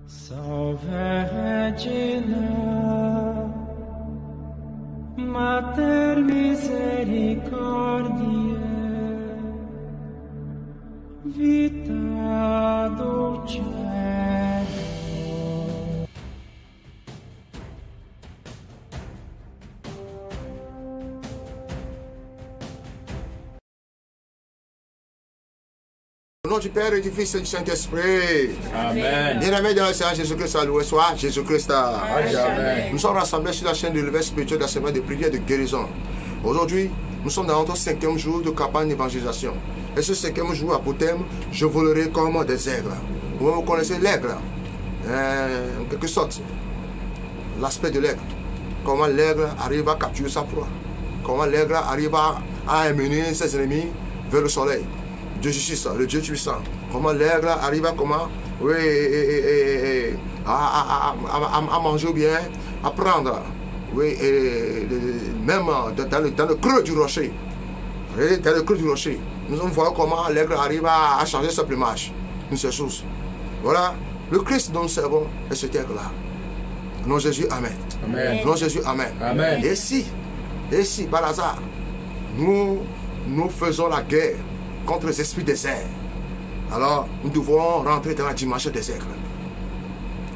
Salve Regina, Mater misericordiae, vita dulcedo. Au nom du Père et du Fils et du Saint-Esprit. Amen. Bien-aimés dans le Seigneur Jésus-Christ, loué soit Jésus-Christ. Amen. Nous sommes rassemblés sur la chaîne de l'éveil spirituel d'assemblée de prière de guérison. Aujourd'hui, nous sommes dans notre 5e jour de campagne d'évangélisation. Et ce 5e jour a pour thème, je volerai comme des aigles. Vous connaissez l'aigle, en quelque sorte, l'aspect de l'aigle. Comment l'aigle arrive à capturer sa proie. Comment l'aigle arrive à amener ses ennemis vers le soleil. Dieu justice, le Dieu puissant. Comment l'aigle arrive à à manger bien, à prendre. Oui, même dans le creux du rocher. Dans le creux du rocher. Nous allons voir comment l'aigle arrive à changer sa plumage. Une seule chose. Voilà, le Christ dont nous servons est cet aigle-là. Au nom de Jésus, Amen. Amen. Au nom de Jésus, Amen. Amen. Et si, par hasard, nous faisons la guerre contre les esprits des airs, alors nous devons rentrer dans la dimension des aigles.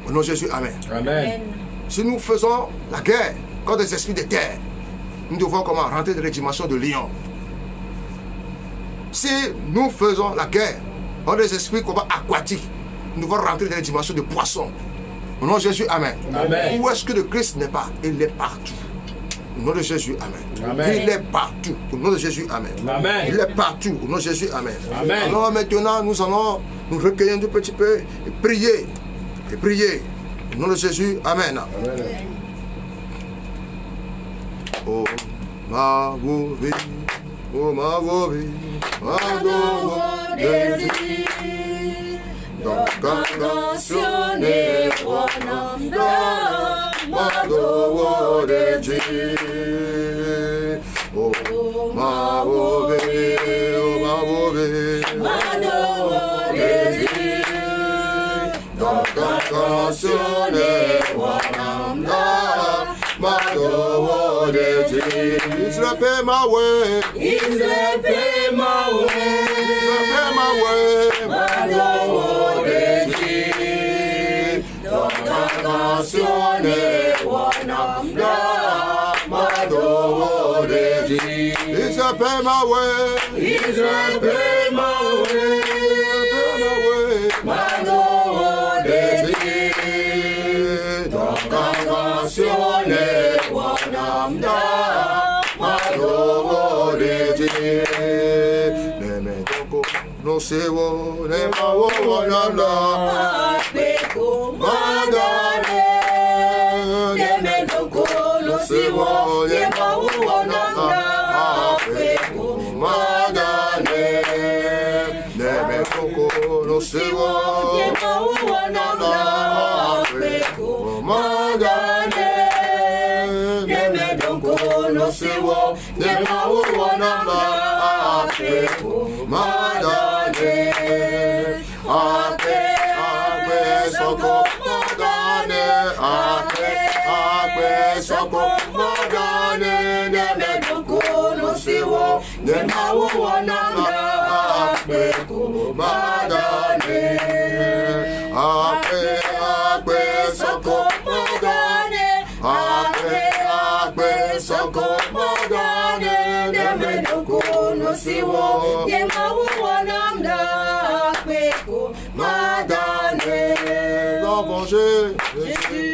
Au nom de Jésus, Amen. Amen. Si nous faisons la guerre contre les esprits des terres, nous devons comment rentrer dans la dimension de lion. Si nous faisons la guerre contre les esprits aquatiques, nous devons rentrer dans la dimension de poisson. Au nom de Jésus, Amen. Amen. Où est-ce que le Christ n'est pas? Il est partout. Au nom de Jésus, Amen. Amen. Il est partout. Au nom de Jésus, Amen. Amen. Il est partout. Au nom de Jésus, Amen. Amen. Alors maintenant, nous allons nous recueillir un petit peu et prier. Et prier. Au nom de Jésus, Amen. Amen. Oh, ma vie, oh, ma vie, ma vie, donc cancionne wanamda mado de oh ma vie, oh ma vie, mado de donc cancionne wanamda mado de Israel pay my way, Israel pay my way, Israel pay my way, mado canzone wanamda mado de Israel pay my way, Israel pay my way, mado de canzone wanamda mado de neme toko no se wo ne ma wo wanamda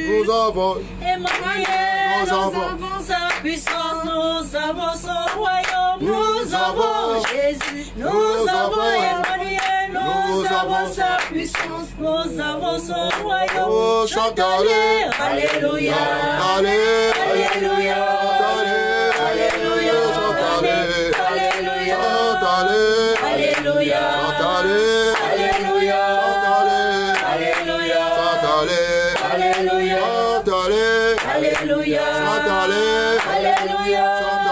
Nous avons Emmanuel, nous avons sa puissance, nous avons son royaume, nous avons Jésus, nous avons Emmanuel, nous avons sa puissance, nous avons son royaume. Oh, chantez, Alléluia, Alléluia, Alléluia, Alléluia, Alléluia, Alléluia, Alléluia, Alléluia, Alléluia, Alléluia, Alléluia, Alléluia,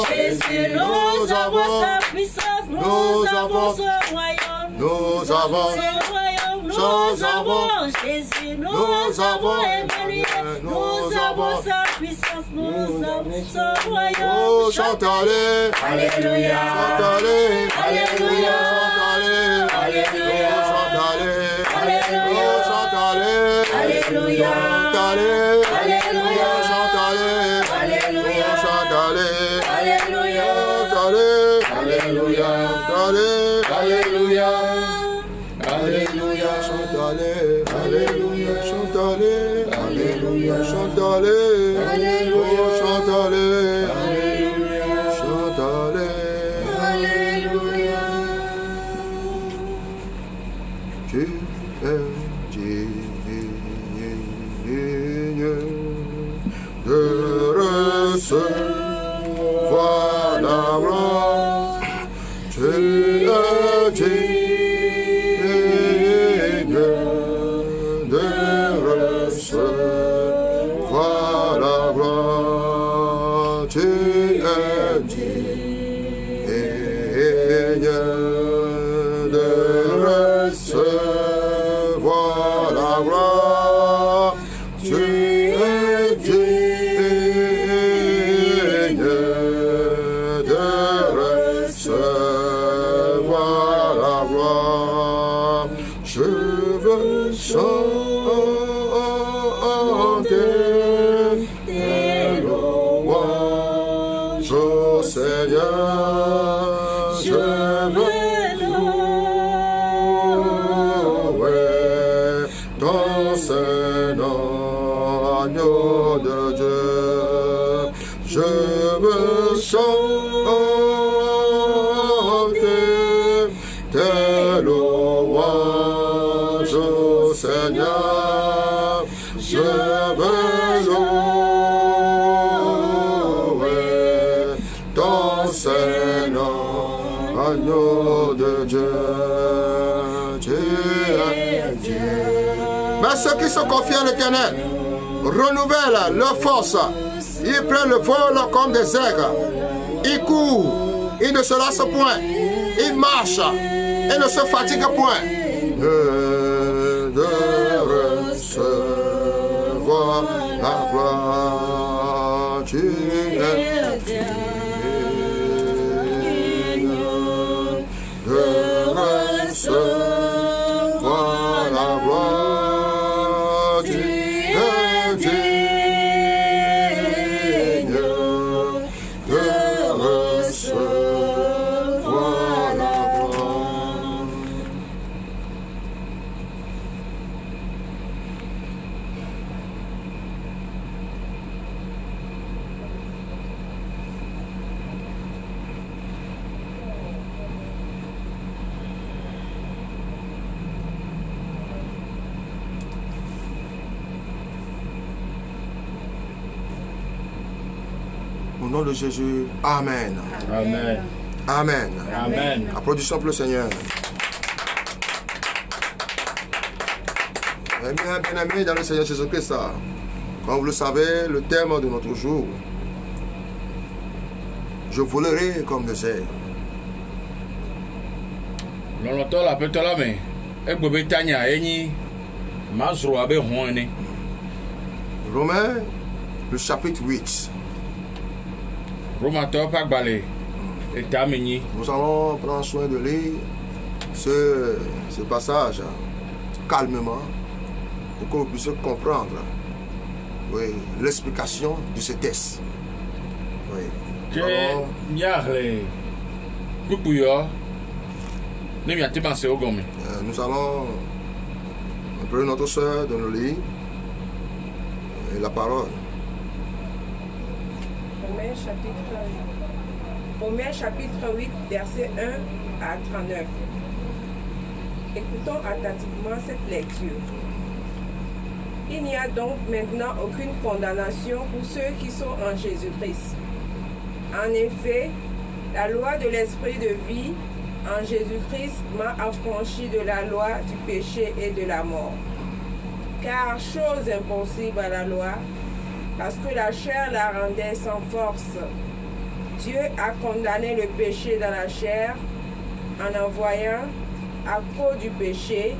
Jésus, nous avons sa puissance, nous Nous avons ce royaume. Nous avons ce royaume. Nous avons Jésus. Nous avons Emmanuel. Nous avons sa puissance. Nous avons ce royaume. Oh, chantez-le. Alléluia. Chantez-le. Alléluia. Chantez-le. Alléluia. Chantez-le. Alléluia. Oh, chantez-le. Alléluia. Chantez-le. Alléluia. Chantez-le. Alléluia. Oh, chantez-le. Alléluia. Chantez-le. Alléluia. Chantez-le. Alléluia. Alléluia. Chantez-le. Alléluia. Chantez-le. Alléluia. Chantez-le. Alléluia. Oh, chantez-le. Alléluia. Chantez-le. Alléluia. Tu es digne de recevoir la gloire. Tu es digne de recevoir la gloire. Tu es digne de recevoir la gloire. Tu es digne de recevoir la gloire. Je veux chanter tes louanges, ô Seigneur. Je veux louer ton Saint-Nom, agneau de Dieu. Je veux chanter tes louanges, ô Seigneur. Je veux louer ton Saint-Nom, agneau de Dieu. Tu es Dieu. Mais ceux qui se confient en l'Éternel renouvellent leur force. Ils prennent le vol comme des aigles. Ils courent, ils ne se lassent point. Ils marchent et ne se fatiguent point. De recevoir la gloire. Tu es digne de recevoir la gloire. Tu es digne de recevoir la gloire. Au nom de Jésus, Amen. Amen. Amen. Amen. Applaudissons pour le Seigneur. Bien-aimés dans le Seigneur Jésus-Christ, comme vous le savez, le thème de notre jour, je volerai comme des aigles. Lɔlɔtɔ la aƒetɔ la me. Egbe be tanya enyi. Mazro abe hɔn ene. Romains, le chapitre 8. Romatɔ ƒe agbalẽ etame nyi. Nous allons prendre soin de lire ce passage calmement pour que vous puissiez comprendre l'explication de ce texte. Oui. Nous Ke allons- miahle kpukpuyɔ ne miate ma se wo gɔme. Nous allons prier notre soeur de nous lire la parole. Romains chapitre 8, verset 1 à 39. Écoutons attentivement cette lecture. Il n'y a donc maintenant aucune condamnation pour ceux qui sont en Jésus-Christ. En effet, la loi de l'esprit de vie en Jésus-Christ m'a affranchi de la loi du péché et de la mort. Car chose impossible à la loi, parce que la chair la rendait sans force. Dieu a condamné le péché dans la chair en envoyant, à cause du péché,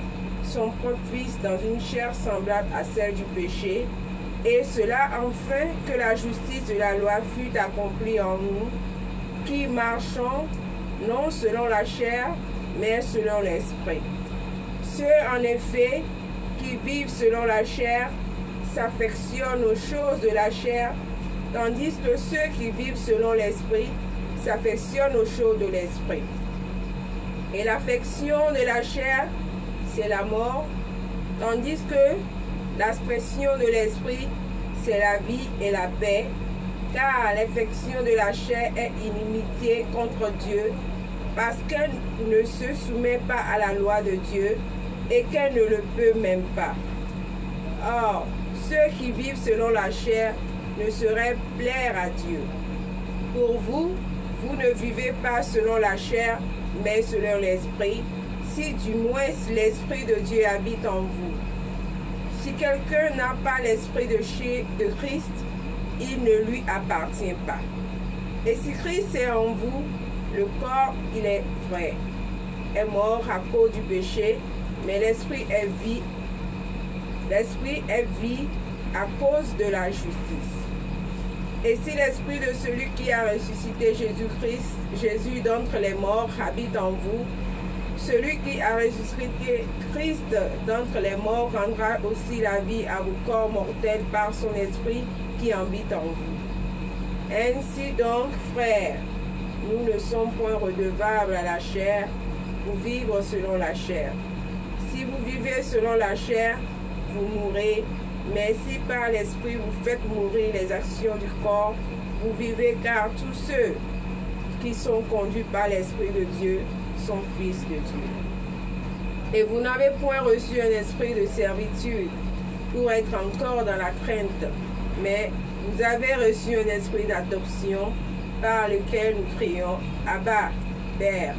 son propre Fils dans une chair semblable à celle du péché, et cela afin que la justice de la loi fût accomplie en nous, qui marchons non selon la chair, mais selon l'esprit. Ceux, en effet, qui vivent selon la chair s'affectionnent aux choses de la chair, tandis que ceux qui vivent selon l'esprit s'affectionnent aux choses de l'esprit. Et l'affection de la chair, c'est la mort, tandis que l'affection de l'esprit, c'est la vie et la paix, car l'affection de la chair est inimitié contre Dieu, parce qu'elle ne se soumet pas à la loi de Dieu et qu'elle ne le peut même pas. Or, ceux qui vivent selon la chair ne sauraient plaire à Dieu. Pour vous, vous ne vivez pas selon la chair, mais selon l'esprit, si du moins l'esprit de Dieu habite en vous. Si quelqu'un n'a pas l'esprit de Christ, il ne lui appartient pas. Et si Christ est en vous, le corps, il est vrai, est mort à cause du péché, mais l'esprit est vie. L'esprit est vie à cause de la justice. Et si l'esprit de celui qui a ressuscité Jésus d'entre les morts habite en vous, celui qui a ressuscité Christ d'entre les morts rendra aussi la vie à vos corps mortels par son esprit qui habite en vous. Ainsi donc, frères, nous ne sommes point redevables à la chair pour vivre selon la chair. Si vous vivez selon la chair, vous mourrez, mais si par l'esprit vous faites mourir les actions du corps, vous vivez, car tous ceux qui sont conduits par l'esprit de Dieu sont fils de Dieu. Et vous n'avez point reçu un esprit de servitude pour être encore dans la crainte, mais vous avez reçu un esprit d'adoption par lequel nous crions Abba, Père.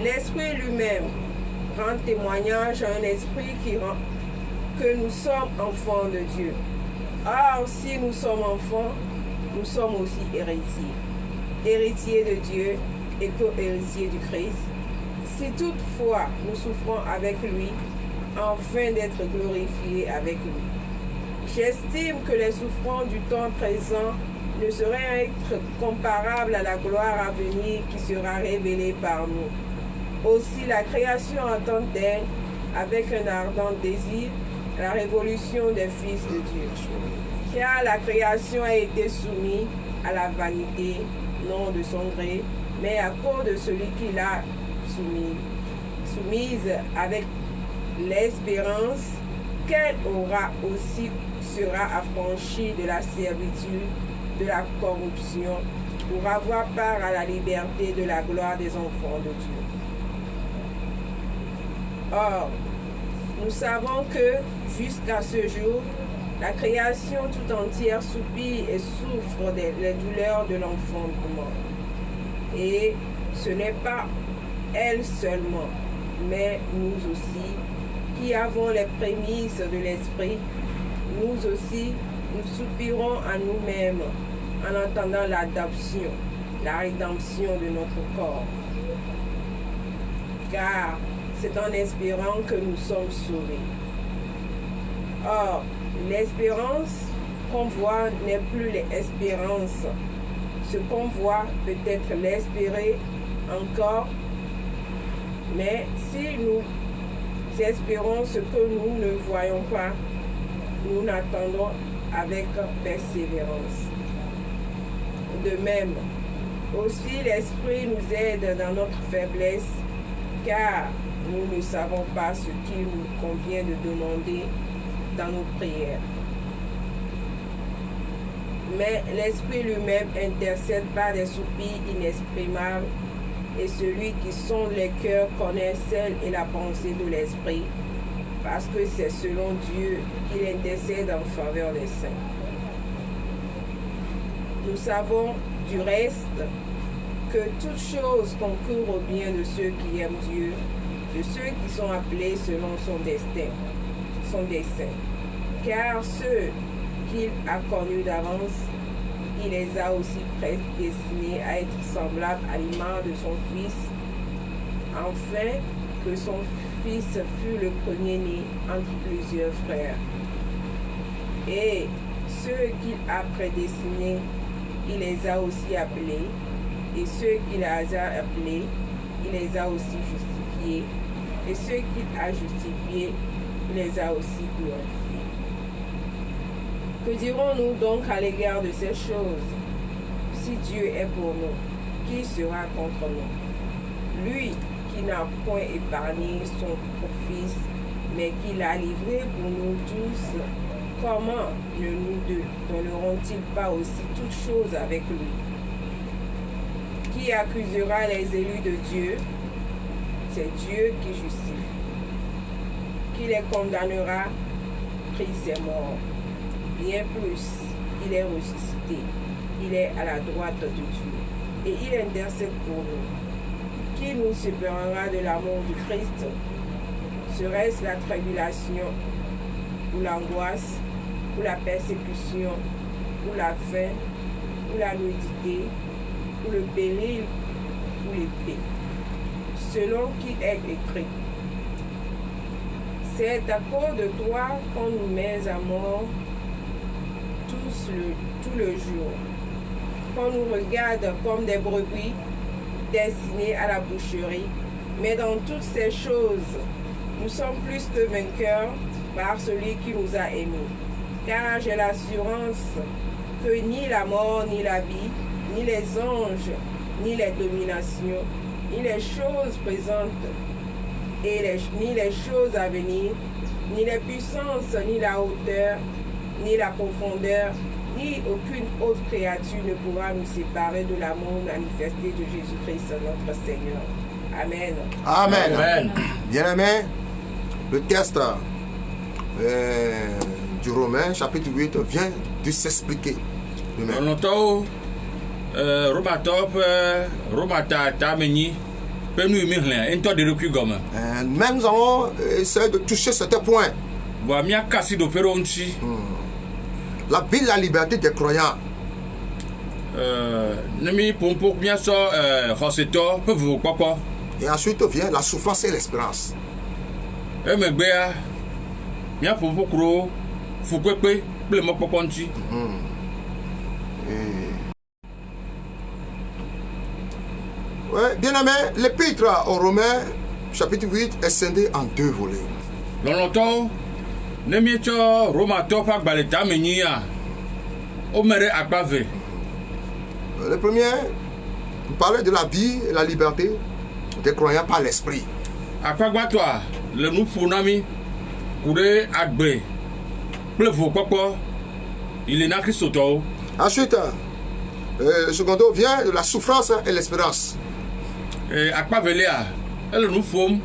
L'esprit lui-même rend témoignage à un esprit qui rend que nous sommes enfants de Dieu. Or, si nous sommes enfants, nous sommes aussi héritiers. Héritiers de Dieu et co-héritiers du Christ. Si toutefois nous souffrons avec lui, afin d'être glorifiés avec lui. J'estime que les souffrances du temps présent ne sauraient être comparables à la gloire à venir qui sera révélée par nous. Aussi la création attend-elle avec un ardent désir la révolution des fils de Dieu. Car la création a été soumise à la vanité, non de son gré, mais à cause de celui qui l'a soumise avec l'espérance qu'elle aura aussi sera affranchie de la servitude, de la corruption, pour avoir part à la liberté de la gloire des enfants de Dieu. Or, nous savons que, jusqu'à ce jour, la création tout entière soupire et souffre des douleurs de l'enfantement. Et ce n'est pas elle seulement, mais nous aussi, qui avons les prémices de l'esprit, nous aussi, nous soupirons à nous-mêmes en entendant l'adoption, la rédemption de notre corps. Car c'est en espérant que nous sommes sauvés. Or, l'espérance qu'on voit n'est plus l'espérance. Ce qu'on voit peut être l'espérer encore, mais si nous espérons ce que nous ne voyons pas, nous l'attendons avec persévérance. De même, aussi l'Esprit nous aide dans notre faiblesse, car nous ne savons pas ce qu'il nous convient de demander dans nos prières. Mais l'Esprit lui-même intercède par des soupirs inexprimables, et celui qui sonde les cœurs connaît celle et la pensée de l'Esprit, parce que c'est selon Dieu qu'il intercède en faveur des saints. Nous savons du reste que toute chose concourt au bien de ceux qui aiment Dieu, de ceux qui sont appelés selon son dessein. Car ceux qu'il a connus d'avance, il les a aussi prédestinés à être semblables à l'image de son Fils, afin que son fils fût le premier-né entre plusieurs frères. Et ceux qu'il a prédestinés, il les a aussi appelés. Et ceux qu'il a appelés, il les a aussi justifiés. Et ceux qu'il a justifiés, il les a aussi glorifiés. Que dirons-nous donc à l'égard de ces choses? Si Dieu est pour nous, qui sera contre nous? Lui qui n'a point épargné son fils, mais qui l'a livré pour nous tous, comment ne nous donneront-ils pas aussi toutes choses avec lui? Qui accusera les élus de Dieu? C'est Dieu qui justifie. Qui les condamnera? Christ est mort. Bien plus, il est ressuscité. Il est à la droite de Dieu. Et il intercède pour nous. Qui nous séparera de l'amour du Christ? Serait-ce la tribulation, ou l'angoisse, ou la persécution, ou la faim, ou la nudité, ou le péril, ou l'épée? Selon qui est écrit: c'est à cause de toi qu'on nous met à mort tout le jour, qu'on nous regarde comme des brebis destinées à la boucherie. Mais dans toutes ces choses, nous sommes plus que vainqueurs par celui qui nous a aimés. Car j'ai l'assurance que ni la mort, ni la vie, ni les anges, ni les dominations, ni les choses présentes, ni les choses à venir, ni les puissances, ni la hauteur, ni la profondeur, ni aucune autre créature ne pourra nous séparer de l'amour manifesté de Jésus-Christ notre Seigneur. Amen. Amen. Amen. Bien-aimés, le texte du Romain, chapitre 8, vient de s'expliquer. Nonotɔwo Romata tameni pe nu mi hlẽ ŋutɔ ɖe ɖokui gɔme. Mais nous allons essayer de toucher certains points. Voa míakasi ɖoƒe ɖe ŋuti. La vie, la liberté des croyants. Ne mi ƒomƒo míasɔ xɔsetɔ ƒe vuvukpɔkpɔ. Et ensuite vient la souffrance et l'espérance. Emegbea míaƒomƒo kuro fukpekpe kple mɔkpɔkpɔ ŋuti. Ouais, bien aimé, l'épître aux Romains, chapitre 8, est scindé en deux volets. Lɔlɔtɔwo ne míetsɔ Romatɔ ƒe agbalẽ tamenyia wome ɖe akpa ve. Le premier, vous parlez de la vie et la liberté des croyants par l'esprit. Akpa gbãtɔa le nu ƒo na mí ku ɖe agbe kple vukpɔkpɔ yi le na kristotɔwo. Ensuite, le second vient de la souffrance et l'espérance. Akpa velia ele nu ƒom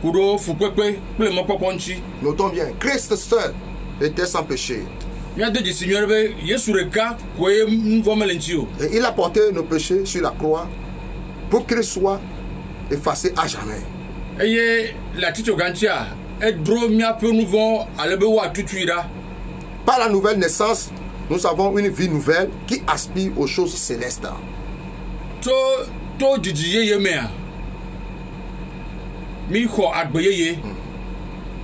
ku ɖe fukpekpe kple mɔkpɔkpɔ ŋuti. Notons bien, Christ seul était sans péché. Míado dzisi nyuie ɖe be Yesu ɖeka koe nu vɔ mele ŋuti o. Et il a porté nos péchés sur la croix pour qu'ils soient effacés à jamais. Eye le atitsoga ŋutia edro míaƒe nu vɔ ale be woatutui ɖa. Par la nouvelle naissance, nous avons une vie nouvelle qui aspire aux choses célestes. To dzidzi yeye mea mi xɔ agbe yeye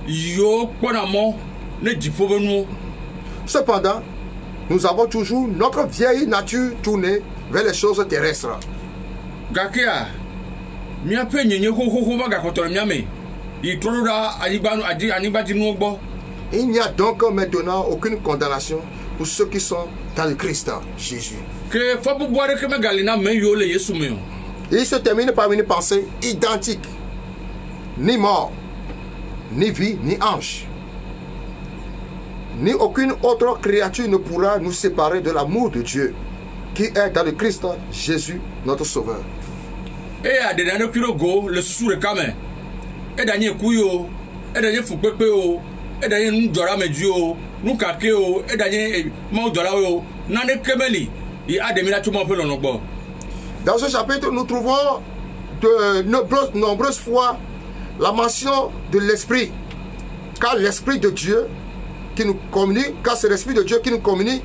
yiwo kpɔna mɔ ne dziƒo be nuwo. Cependant, nous avons toujours notre vieille nature tournée vers les choses terrestres. Gakea míaƒe nyenye xoxoxo va gakɔtɔ le mía me yi trɔ ɖo ɖe anyigbadzinuwo gbɔ. Il n'y a donc maintenant aucune condamnation pour ceux qui sont dans le Christ Jésus. Ke fɔ bubu aɖeke megali na ame yiwo le Yesu me o. Il se termine par une pensée identique. Ni mort, ni vie, ni ange, ni aucune autre créature ne pourra nous séparer de l'amour de Dieu qui est dans le Christ Jésus, notre Sauveur. Eya ɖeɖe ɖokui ɖo go le susu ɖeka me. Eɖanye ekui o, eɖanye fukpekpe o, eɖanye nudzɔɖamedui o, nukake o, eɖanye mawudɔlawo o, naneke meli yi aɖe mi la tso Mawu ƒe lɔlɔ̃ gbɔ. Dans ce chapitre, nous trouvons de nombreuses fois la mention de l'Esprit. Car l'Esprit de Dieu qui nous communique, car c'est l'Esprit de Dieu qui nous communique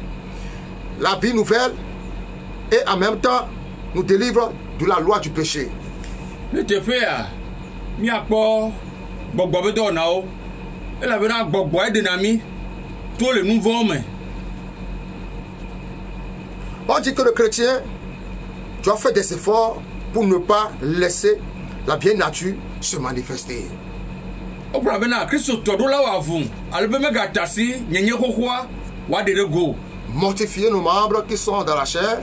la vie nouvelle et en même temps nous délivre de la loi du péché. Le teƒe ya miakpɔ gbɔgbɔ be dɔwɔnawo elabena gbɔgbɔ eɖena mi to le nu vɔ̃wo me. On dit que le chrétien doit faire des efforts pour ne pas laisser la vieille nature se manifester. Wogblɔ bena kristotɔɖolawo avu ale be megatasi nyenye xoxoa woaɖe ɖe go. Mortifier nos membres qui sont dans la chair,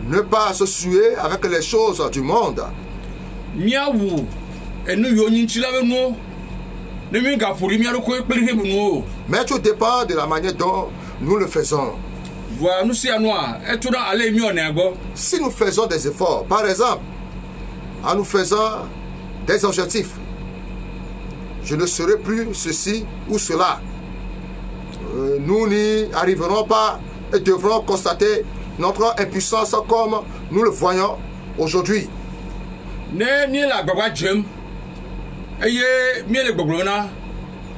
ne pas se souiller avec les choses du monde. Miawu enu yiwo nyi ŋuti la be nuwo ne mi gaƒoɖi mia ɖokoe kple heme nuwo. Mais tout dépend de la manière dont nous le faisons. Voa nu sia nua eto ɖe ale mi wɔnea gbɔ. Si nous faisons des efforts, par exemple, en nous faisant des objectifs, je ne serai plus ceci ou cela, nous n'y arriverons pas et devrons constater notre impuissance comme nous le voyons aujourd'hui. Ne mi le agbagba dzem eye mi le gbɔgblɔ na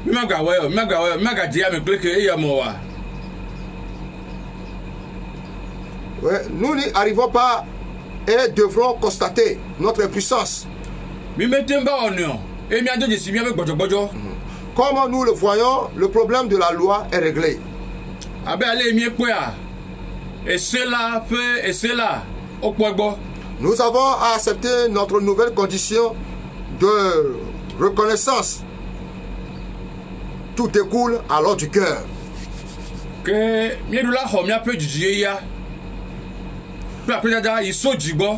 mi magawɔe o, mi magadzi ame kple ke eye ame oa. Nous n'y arrivons pas et devrons constater notre impuissance. Mi mete ba wɔnɛ o eye miado dzesi miabe gbɔdzɔgbɔdzɔ. Comme nous le voyons, le problème de la loi est réglé. Abe ale mi kpɔa ese la ƒe ese la wokpɔ gbɔ. Nous avons accepté notre nouvelle condition de reconnaissance. Tout découle alors du cœur. Ke mieɖo la xɔ miaƒe dzidziyeya kple aƒedada yi so dzi gbɔ.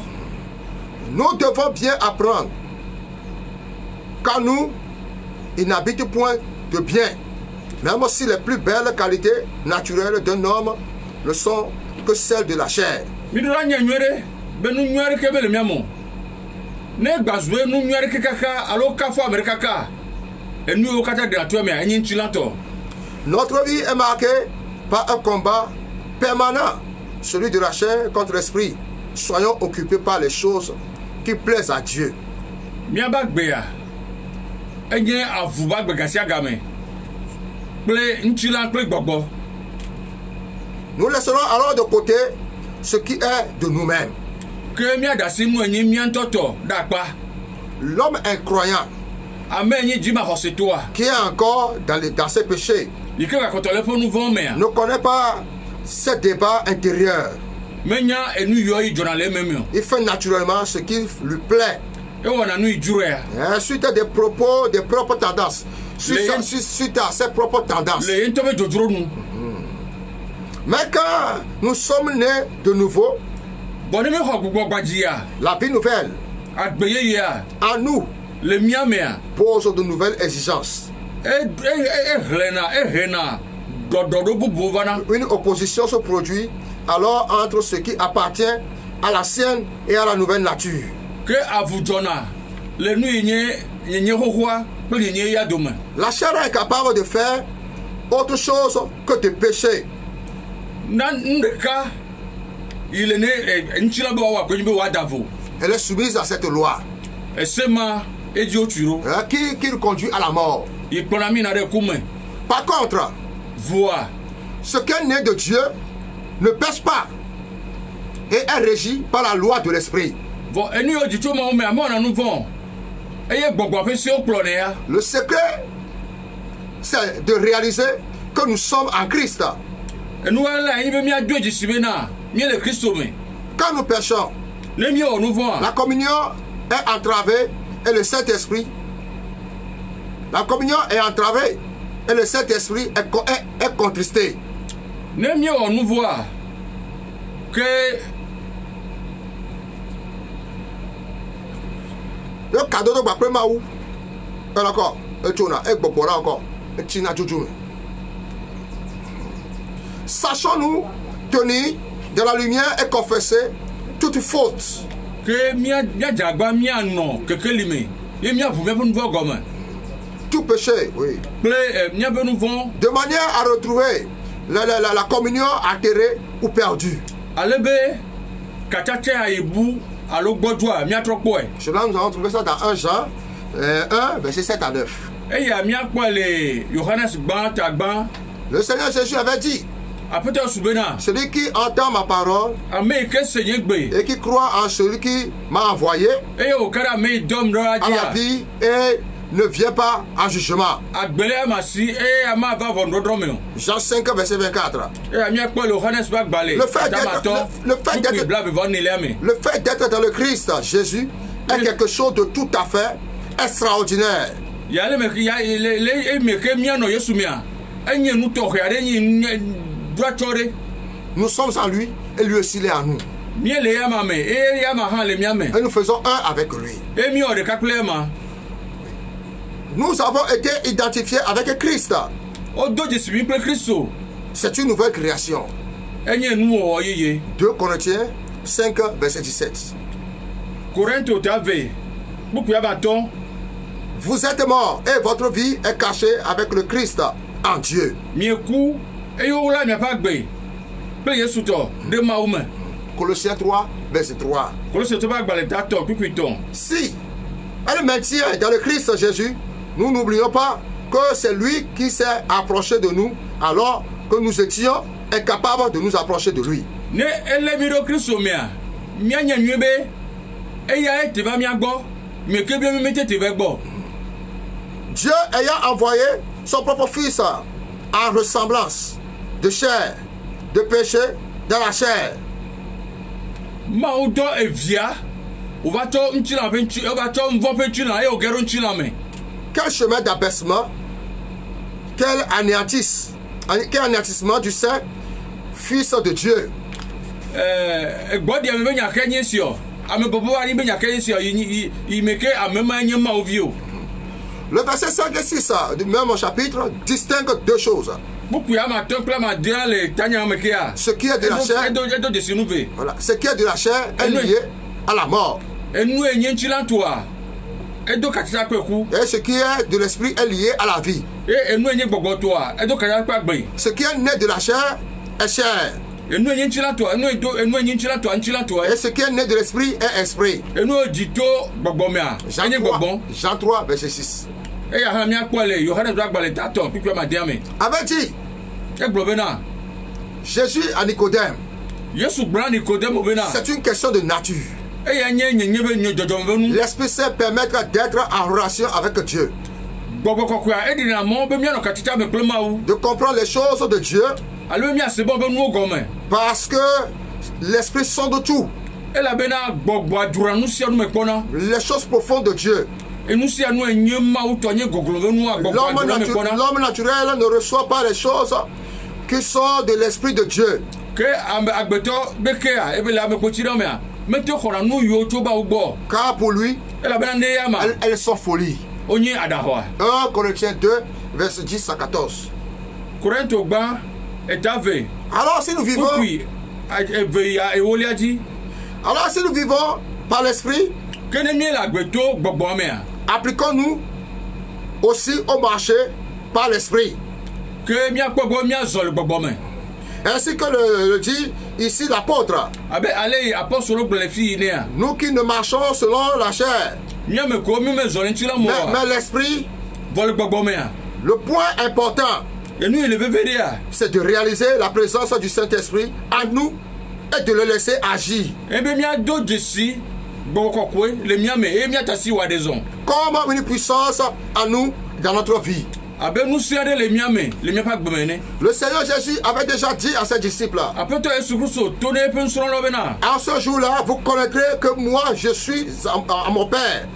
Nous devons bien apprendre qu'en nous, il n'habite point de bien. Même si les plus belles qualités naturelles d'un homme ne sont que celles de la chair. Mieɖo la nye nyuie ɖe be nu nyuie aɖeke be le mia mo. Ne gbazue nu nyuie aɖeke kaka alo kafo ame ɖe kaka enu yiwo katã ɖena to emea enye ŋuti la tɔ. Notre vie est marquée par un combat permanent, celui de la chair contre l'esprit. Soyons occupés par les choses qui plaisent à Dieu. Miaba gbea enye avu ba gbe gasia game kple ŋuti la kple gbɔgbɔ. Nous laisserons alors de côté ce qui est de nous-mêmes. Ke miaɖe asi nu enye mia ŋutɔ tɔ ɖe akpa. L'homme incroyant Ame enye dzimaxɔsetoa qui est encore dans ses péchés yi ke gakɔtɔ le eƒe nu vɔ̃wo mea ne connaît pas ces débats intérieurs. menya enu yiwo yi dzɔna le eme me o. Il fait naturellement ce qui lui plaît. Ewɔna nu yi dzroea. Suite à des propos, des propres tendances. Suite à ses propres tendances. Le ye ŋutɔ be dzodzro nu. Mais quand nous sommes nés de nouveau, Bɔn ne mi xɔ gbugbɔ gbadzia la vie nouvelle agbe yeyea en nous le mia mea pose de nouvelles exigences. ehena dɔdɔɖo bubuwo vana. Une opposition se produit alors entre ce qui appartient à la sienne et à la nouvelle nature. Ke avu dzɔna le nu yi nye xoxoa kple nye ya dome. La chair est capable de faire autre chose que de pécher. Na nu ɖeka yi le ne ŋuti la be woawɔ akɔnyi be woada vo. Elle est soumise à cette loi Ese ma edzi wotui ɖo. qui le conduit à la mort. Yi kplɔna mi na ɖe ku me. Par contre, Voa ce qui est né de Dieu ne pêche pas et est régi par la loi de l'esprit. vɔ enu yiwo dzi tso mawo me amewɔna nu vɔ eye gbɔgbɔ ƒe sewo kplɔnɛ ya. Le secret, c'est de réaliser que nous sommes en Christ. Enua la anyi be miado dzisi be na míele Kristo me. Quand nous péchons, Ne míewɔ nu vɔa la communion est entravée et le Saint-Esprit. La communion est entravée et le Saint-Esprit est contristé. ne míewɔ nu vɔa ke Le cadeau de Bapré Maou, encore, et tu as encore, et tu n'as toujours. Sachons-nous tenir de la lumière et confesser toute faute. ke míadze agba míanɔ kekeli me ye míaʋu míaƒe nu vɔ gɔme Tout péché, oui. kple míaƒe nu vɔ De manière à retrouver la communion altérée ou perdue. ale be katsatsɛ ayebu alo gbɔdzɔa míatrɔ kpɔe. Cela, nous avons trouvé ça dans 1 Jean 1, verset 7 à 9. Eya míakpɔe le Yohanes gbã ta gbã. Le Seigneur Jésus avait dit, apɛtɛ subena celui qui entend ma parole ame ke senye gbe et qui croit en celui qui m'a envoyé eye o kɛra ame dɔm dɔ a la adzia vie et ne vient pas en jugement. agbele ama si eye ama va vɔ nudɔdrɔ me o Jean 5, verset 24. eye amia kpɔ le Yohanes ba gbalẽ Le fait d'être- tamatɔ le fait d'être- tukui bla vivɔ nelia me Le fait d'être dans le Christ Jésus est quelque chose de tout à fait extraordinaire. yale me ya le eme ke mianɔ Yesu mea enye nu tɔxɛ aɖe nye dɔatsɔ ɖe Nous sommes en lui et lui aussi il est en nous. mie le yama me eye yama hã le mia me Et nous faisons un avec lui. eye miwɔ ɖeka kple ema Nous avons été identifiés avec Christ. wodo dzesi mi kple Kristo C'est une nouvelle création. enye nuwɔwɔ yeye 2 Corinthiens 5, verset 17. Korinto ta ve buku yabatɔ Vous êtes morts et votre vie est cachée avec le Christ en Dieu. mieku eye wola miaƒe agbe kple Yesu tɔ ɖe Mawu me Colossiens 3, verset 3. Kolositɔ ƒe agbalẽ tatɔ kpikpitɔ Si elle maintient dans le Christ Jésus, nous n'oublions pas que c'est lui qui s'est approché de nous alors que nous étions incapables de nous approcher de lui. ne ele mi ɖo Kristo mea mianya nyuie be eyae te va mia gbɔ mieke bi mi tete va gbɔ Dieu ayant envoyé son propre Fils en ressemblance de chair, de péché dans la chair, Mawu dɔ evia wòva tsɔ ŋutilã ƒe ŋuti wòva tsɔ ŋvɔ ƒe ŋutilã eye wòge ɖo ŋutilã me quel chemin d'abaissement, quel anéantissement du Saint Fils de Dieu. gbɔdia me be nyake nye siɔ ame bɔbɔ ani be nyake nye siɔ yi me ke ame ma nye Mawu vi o Le verset 5 et 6 du même chapitre distingue deux choses. buku ya ma tɔ kple ma dia le tanya me kea Ce qui est de la chair, edo dzesi nu ve voilà, ce qui est de la chair est lié à la mort. enu ye nye ŋutilã toa edo katita kple ku Et ce qui est de l'esprit est lié à la vie. eye enu ye nye gbɔgbɔ toa edo katita kple agbe Ce qui est né de la chair est chair. enu ye nye ŋutilã toa enu ye nye ŋutilã toa Et ce qui est né de l'esprit est esprit. enu ye dzi to gbɔgbɔ mea enye gbɔgbɔ Jean 3, verset 6. eya hã miakpɔ le Yohanes ƒe agbalẽ tatɔ kpikpɛ ma dia me Avait dit egblɔ bena Jésus à Nicodème, Yesu gblɔ na Nikodemo bena c'est une question de nature. eya nye nyenye be nye dzɔdzɔme be nu L'Esprit Saint permettra d'être en relation avec Dieu, gbɔgbɔ kɔkɔea eɖina mɔ be mianɔ katita me kple Mawu de comprendre les choses de Dieu, alo be miase bɔ be nuwo gɔme parce que l'Esprit sonde tout, elabena gbɔgbɔa dzroa nu sia nu me kpɔna les choses profondes de Dieu. enu sia nu enye Mawu tɔ nye goglo be nua gbɔgbɔa dzroa me kpɔna L'homme naturel ne reçoit pas les choses qui sont de l'Esprit de Dieu. ke ame agbetɔ be kea ebe le amekpotsi ɖe mea mete xɔna nu yiwo tso Mawu gbɔ Car pour lui, elabena ne ya ma elles sont folies. wonye aɖaxɔa 1 Corinthiens 2, verset 10 à 14. Korinto gbã eta ve Alors si nous vivons, kpukpui eve ya ewolia dzi alors si nous vivons par l'Esprit, ke ne mie le agbeto gbɔgbɔa mea appliquons-nous aussi au marché par l'Esprit. ke miakpɔ gbɔ miazɔ le gbɔgbɔ me Ainsi que le dit ici l'apôtre, abe ale yi apɔsolo gblɔ le fi yi nea nous qui ne marchons selon la chair, miame ko mi me zɔ le ŋuti la mɔa mais l'Esprit, vɔ le gbɔgbɔ mea le point important, enu yi le veve ɖea c'est de réaliser la présence du Saint-Esprit en nous et de le laisser agir. ebe miado dzesi gbɔgbɔ kɔkɔe le miame eye miata si wa ɖe zɔ Comme une puissance en nous dans notre vie. abe nu sia ɖe le miame le miaƒe agbeme ne Le Seigneur Jésus avait déjà dit à ses disciples, aƒetɔ Yesu Kristo to ɖe eƒe nusrɔ̃lawo bena en ce jour-là, vous connaîtrez que moi, je suis à mon Père,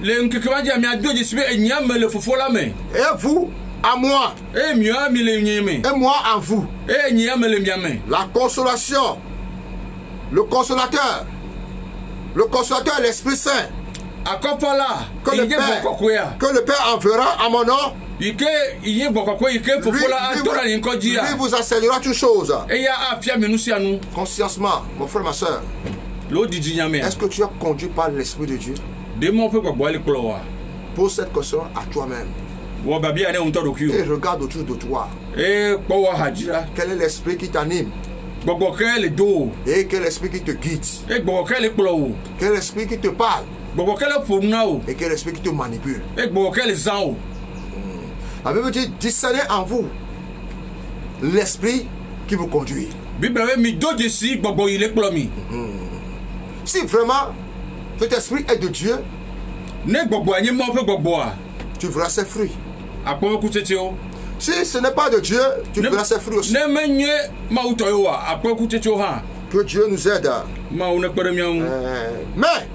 le ŋkeke ma dzia miado dzesi be enyame le fofo la me et vous à moi, eye mia mi le nye me et moi en vous. eye nyame le miame La consolation, le consolateur, l'Esprit Saint, akɔfala que yi le nye gbɔ kɔkɔea que le Père enverra à mon nom, yi ke yi nye gbɔ kɔkɔe yi ke lui, fofo la atɔ ɖe anyi ŋkɔ lui dzia vous enseignera toutes choses. eya afia mi nu sia nu Consciencement, mon frère, ma soeur, le wo didi nyamea est-ce que tu es conduit par l'Esprit de Dieu? demɔ ƒe gbɔgbɔa le kplɔ wa Pose cette question à toi-même wɔ babia ne ŋutɔ ɖokui et o regarde autour de toi. eye kpɔ wɔ hadzira Quel est l'esprit qui t'anime gbɔgbɔ ke le do o et quel esprit qui te guide? eye gbɔgbɔ ke le kplɔ o Quel esprit qui te parle gbɔgbɔ ke le ƒo nu na o et quel esprit qui te manipule? eye gbɔgbɔ ke le zã o La Bible dit discernez en vous l'esprit qui vous conduit. Bible mi do jesi gbogbo ile kplo mi. Si vraiment cet esprit est de Dieu, Ne gbogbo anyi mo fe gbogbo a. tu verras ses fruits. Apo ku tete o. Si ce n'est pas de Dieu, tu verras ses fruits aussi. Ne menye ma uto yo wa apo ku tete o ha. Que Dieu nous aide. Ma une kpere mi an. Mais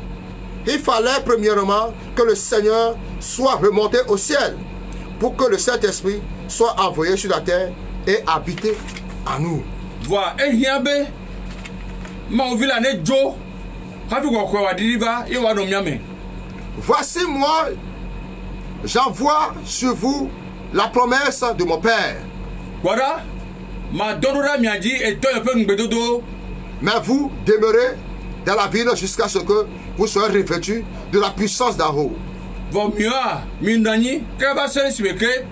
il fallait premièrement que le Seigneur soit remonté au ciel pour que le Saint-Esprit soit envoyé sur la terre et habiter en nous. Voi ehiabe ma ovila ne jo. Hafi ko ko wa diriva e wa no miame. Voici moi, j'envoie sur vous la promesse de mon Père. Wada ma donora miaji e to pe ngbedodo. Mais vous demeurez dans la ville jusqu'à ce que vous soyez revêtus de la puissance d'en haut. Vo mia mindani ka ba sele sibeke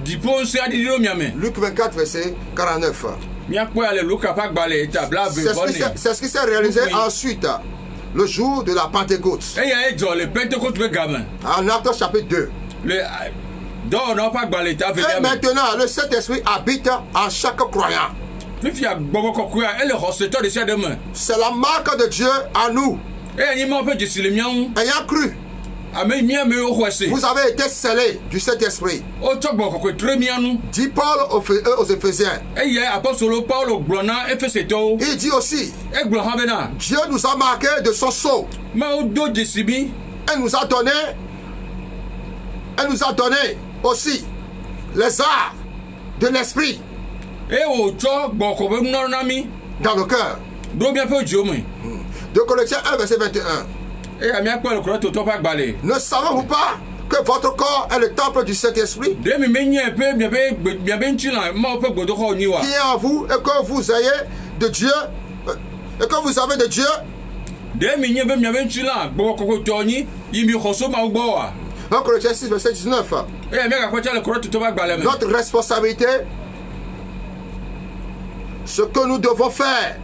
dipon se adiro miame. Luc 24, verset 49. Mia po ale luka pa gbale etabla be bonne. C'est ce qui s'est réalisé ensuite, le jour de la Pentecôte. E ya e jo le Pentecôte be gamin. En Actes chapitre 2. Le do no pa gbale ta ve Et gamin. maintenant, le Saint-Esprit habite en chaque croyant. Fifia gbogbo kokua ele hoseto de sia de me. C'est la marque de Dieu en nous. E ni mo pe jisi le mian. Ayant cru, Ame mia me o hwese. vous avez été scellés du Saint-Esprit. O togbo kokwe tre mianu. Dit Paul aux Éphésiens. E ye apostolo Paulo glona efeseto. Il dit aussi, E glo ha be na. Dieu nous a marqués de son sceau. Ma o do jisi bi. Elle nous a donné aussi les arts de l'esprit E o cho gbo ko be no na mi. dans le cœur. Do bien pe jo me. 2 Corinthiens 1, verset 21. E ami akpo le kro to pa gbale. Ne savez-vous pas que votre corps est le temple du Saint-Esprit De mi menye pe bien be nchila ma pe gbodo ko ni wa. qui est en vous et que vous ayez de Dieu et que vous avez de Dieu? De mi nye be nchila gbo ko to ni yimi khoso ma gbo wa. 1 Corinthiens 6, verset 19. E ami akpo cha le kro to pa gbale me. Notre responsabilité, ce que nous devons faire,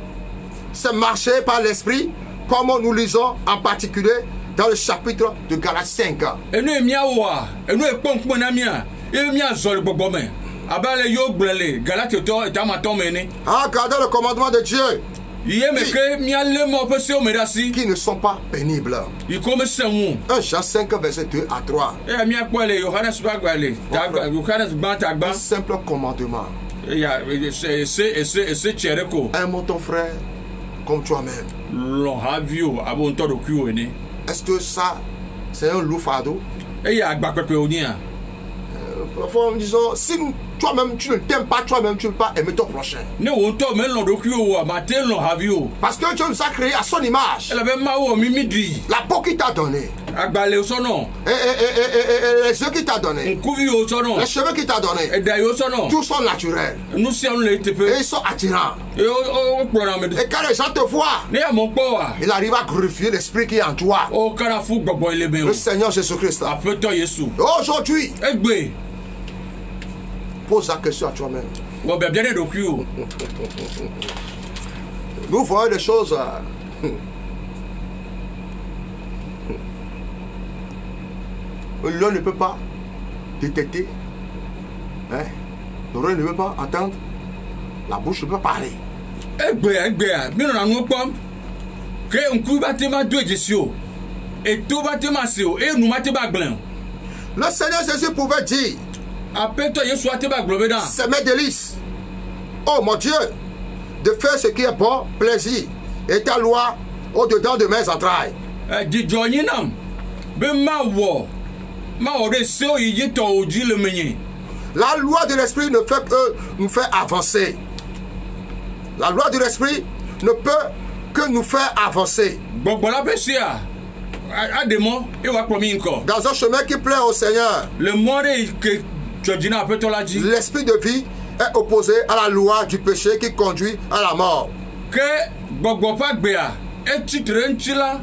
c'est marcher par l'Esprit, comme nous lisons en particulier dans le chapitre de Galates 5. Enu emia wa, enu ekponkpo na mia. E mia zol gbogbo me. Abale yo gblele, Galate to eta ma to me ni. En gardant le commandement de Dieu, Iye me ke mia le mo pe se o me dasi. qui ne sont pas pénibles. Iko me senwu. 1 Jean 5, verset 2 à 3. E mi akpo le Yohanes ba gbale. Yohanes ban ta Un gban. simple commandement. E ya se chereko. Aime ton frère comme toi-même. Lo havio abo nto do ku eni. Est-ce que ça, c'est un lourd fardeau? E ya agba pepe oni a. Parfois, disons, si toi-même tu ne t'aimes pas toi-même, tu ne peux pas aimer ton prochain. Ne wo nto me lo do ku o ma te lo havio. Parce que Dieu nous a créés à son image. Ele be ma wo mi di. La peau qu'il t'a donnée, Agbale so no. et les yeux qu'il t'a donnés, Nkuvi o so no. les cheveux qu'il t'a donnés, E da yo so no. tous sont naturels. Nu si anu le tepe. Et ils sont attirants. E o kpona me. Et quand les gens te voient, Ne ya mo po wa. il arrive à glorifier l'esprit qui est en toi. O kana fu gbogbo ile be o. Le Seigneur Jésus-Christ. Apeto Yesu. Aujourd'hui, Egbe. pose la question à toi-même. Wo be bien do ku o. Nous voyons des choses. L'un ne peut pas détecter. Hein? L'oreille ne peut pas entendre. La bouche ne peut pas parler. Egbe mi na nu pom. Ke nku ba te ma do ejesi o. E to ba te ma se o. E nu ma te ba glen. Le Seigneur Jésus pouvait dire, Apeto Yesu ate ba globe dan. c'est mes délices. Oh mon Dieu, de faire ce qui est bon, plaisir, et ta loi au-dedans de mes entrailles. Di jonyi nam. Be ma wo. Ma o de se o yi to oji le menye. La loi de l'esprit ne fait que nous faire avancer. La loi de l'esprit ne peut que nous faire avancer Gbogbo la pe se a. Ademo e wa promi nko. dans un chemin qui plaît au Seigneur. Le monde que Jojina apeto la di. L'esprit de vie est opposé à la loi du péché qui conduit à la mort. Ke gbogbo pa gbe a. E titre nchila.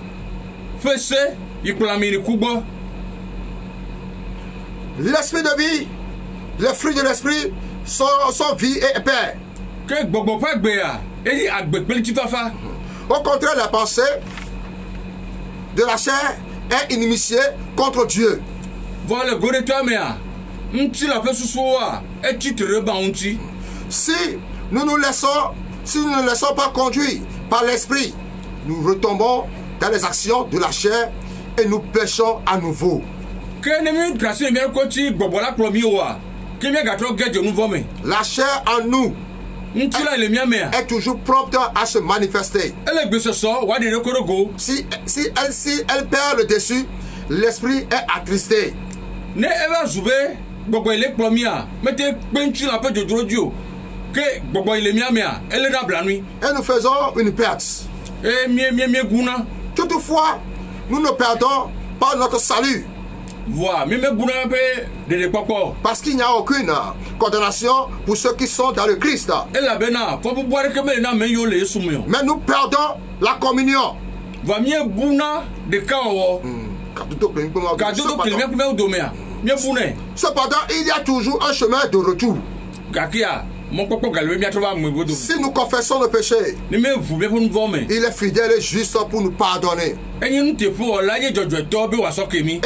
Fese ikplami ni kubo. L'esprit de vie, les fruits de l'esprit sont vie et paix. Que gbogbo pa gbe a. E di agbe pele ti fafa. Au contraire, la pensée de la chair est inimitié contre Dieu. Voilà gore to me a. Nti la fe susu a. E titre ba unti. Si nous nous laissons, si nous ne nous laissons pas conduire par l'esprit, nous retombons dans les actions de la chair et nous péchons à nouveau. La chair en nous est toujours prompte à se manifester. Si elle perd le dessus, l'esprit est attristé. Et nous faisons une perte. Toutefois, nous ne perdons pas notre salut. Parce qu'il n'y a aucune condamnation pour ceux qui sont dans le Christ. Mais nous perdons la communion. Cependant, il y a toujours un chemin de retour. Si nous confessons nos péchés, il est fidèle et juste pour nous pardonner et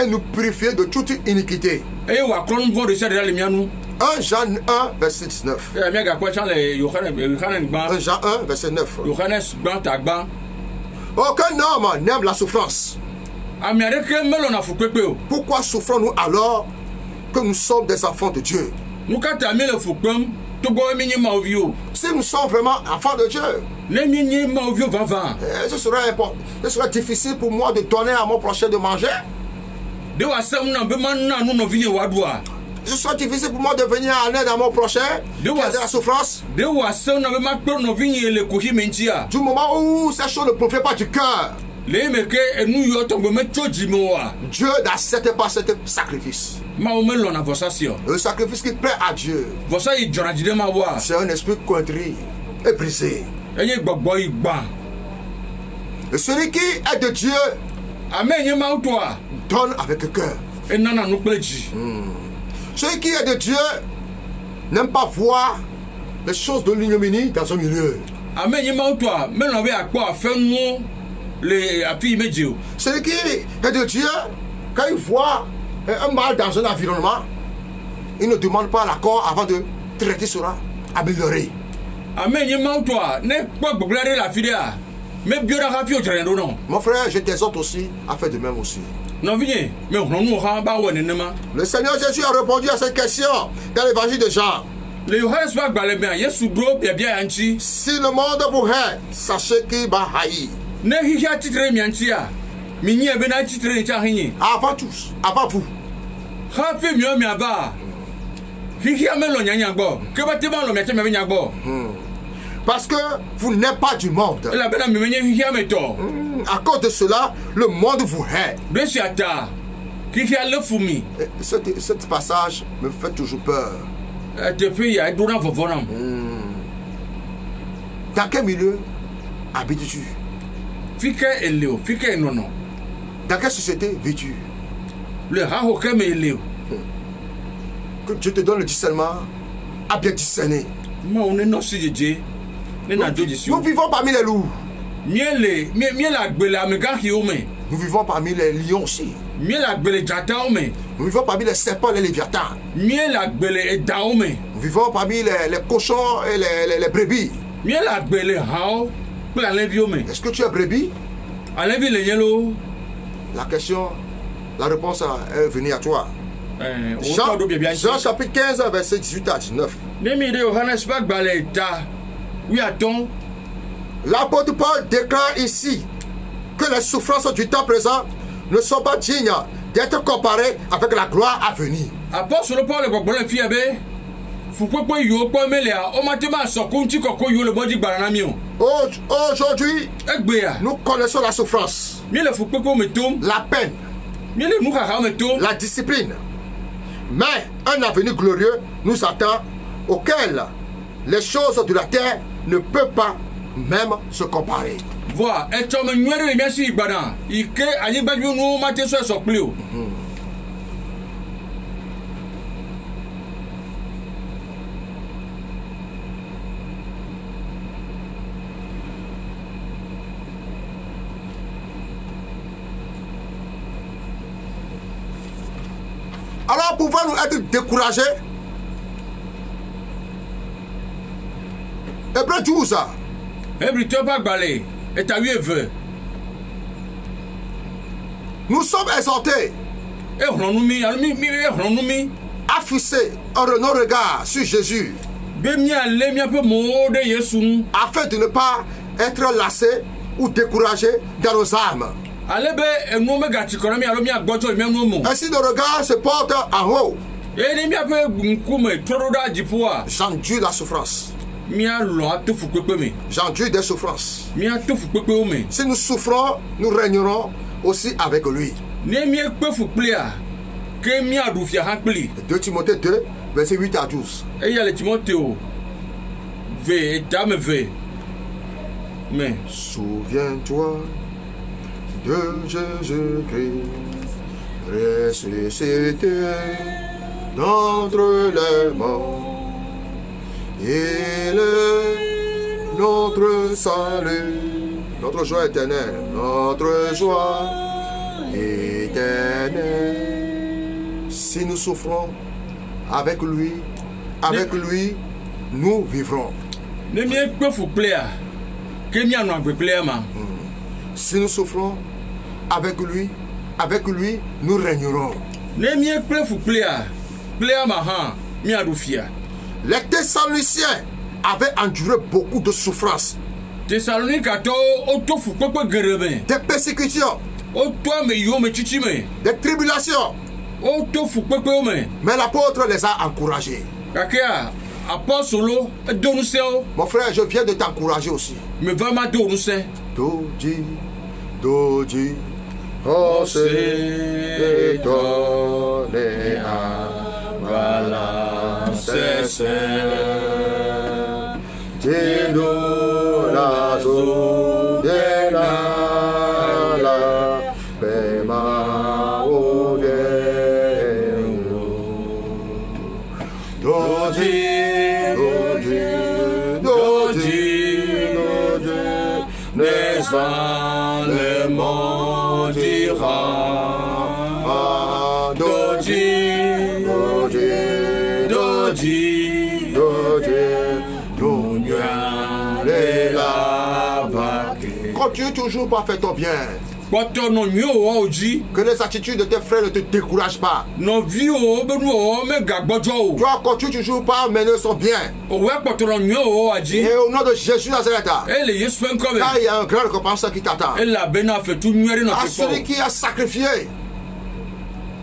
nous purifier de toute iniquité. 1 Jean 1, verset 19. 1 Jean 1, verset 9. Aucun homme n'aime la souffrance. Pourquoi souffrons-nous alors que nous sommes des enfants de Dieu? Si nous sommes vraiment enfants de Dieu, ce sera difficile pour moi de donner à mon prochain de manger. Ce sera difficile pour moi de venir en aide à mon prochain qui a de la souffrance. Du moment où ces choses ne profitent pas du cœur, Dieu n'accepte pas ce sacrifice. Le sacrifice qui plaît à Dieu, c'est un esprit contrit et brisé. Et celui qui est de Dieu donne avec le cœur. Celui qui est de Dieu n'aime pas voir les choses de l'ignominie dans un milieu. Celui qui est de Dieu, quand il voit un mal dans un environnement, il ne demande pas l'accord avant de traiter cela, améliorer. Mon frère, je t'exhorte aussi à faire de même aussi. Le Seigneur Jésus a répondu à cette question dans l'évangile de Jean. Si le monde vous hait, sachez qu'il va haïr. Avant tous, avant vous. Parce que vous n'êtes pas du monde. À cause de cela, le monde vous hait. Ce passage me fait toujours peur. Dans quel milieu habites-tu? Dans quelle société vis-tu? Que Dieu te donne le discernement à bien discerner. Nous vivons parmi les loups. Nous vivons parmi les lions aussi. Nous vivons parmi les serpents et les léviathans. Nous vivons parmi les cochons et les brebis. Est-ce que tu es brebis? La question, la réponse est venue à toi. Jean chapitre 15, verset 18 à 19. L'apôtre Paul déclare ici que les souffrances du temps présent ne sont pas dignes d'être comparées avec la gloire à venir. Aujourd'hui, nous connaissons la souffrance, la peine, la discipline. Mais un avenir glorieux nous attend auquel les choses de la terre ne peuvent pas même se comparer. Alors pouvons-nous être découragés? Hébreux 12. Hébreu pas gbalé. Et t'as 8 vœux. Nous sommes exhortés Et hronumi, hronumi. à fixer nos regards sur Jésus Bemia le mia peu mode Yesu. afin de ne pas être lassés ou découragés dans nos âmes. Alebe enu me gati kora mi alo mi agbojo mi enu mo. Ainsi nos regards se portent en haut. E ni mi ape nkume toroda jipoa. J'endure la souffrance. Mi a lo atofu pepe mi. J'endure des souffrances. Mi atofu pepe o mi. Si nous souffrons, nous régnerons aussi avec lui. Ne mi pefu plea. Ke mi adufia hankpli. 2 Timothée 2, versets 8 à 12. E ya le Timotheo. Ve dame ve. Mais Souviens-toi de Jésus-Christ, ressuscité d'entre les morts. Il est notre salut, notre joie éternelle, notre joie éternelle. Si nous souffrons avec lui, nous vivrons. ne mi pefu plea. Ke mi anu agbe plea ma. Si nous souffrons avec lui, nous régnerons. Ne mi pefu plea. Plea ma ha mi adufia. Les Thessaloniciens avaient enduré beaucoup de souffrances, Thessalonica to otofu pepe gerebe. des persécutions, Oto me yo me chichi me. des tribulations. Otofu pepe o me. Mais l'apôtre les a encouragés. Kakea apostolo donuseo. Mon frère, je viens de t'encourager aussi. Me va ma donuse. Doji, oh c'est étonné à voilà, c'est Dieu la zone de la pema o Dans le monde dira Doji, Doji, continue toujours pour faire ton bien. Kwato no nyo oji Que les attitudes de tes frères ne te découragent pas. no vio benu o me gagbojo. Toi, continue toujours par mener son bien. O we kwato no nyo aji. Et au nom de Jésus Nazareth, Ele Yesu enkobe. car il y a un grand récompense qui t'attend. Ela bena fe tu nwere no À tipo. celui qui a sacrifié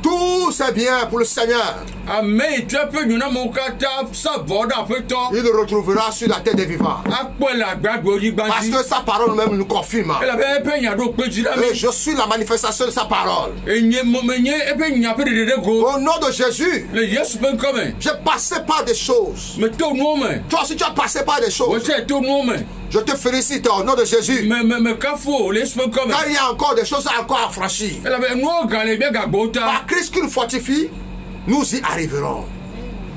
tous ses biens pour le Seigneur, Ame tu pe nyuna mo kata sa boda peto. il le retrouvera sur la terre des vivants. Apola gbagbo yi Parce gbanji. que sa parole même nous confirme. Ela be pe nya do peji la Et mi. je suis la manifestation de sa parole. Enye momenye ebe nya pe de go. Au nom de Jésus, Le Yesu enkobe. j'ai passé par des choses. Me to no me. Toi aussi, tu as passé par des O choses. che to no me. Je te félicite au nom de Jésus. Me kafo le Yesu enkobe. Car il y a encore des choses encore à franchir. Ela be no gale be gagbota. Par Christ qui nous fortifie, nous y arriverons.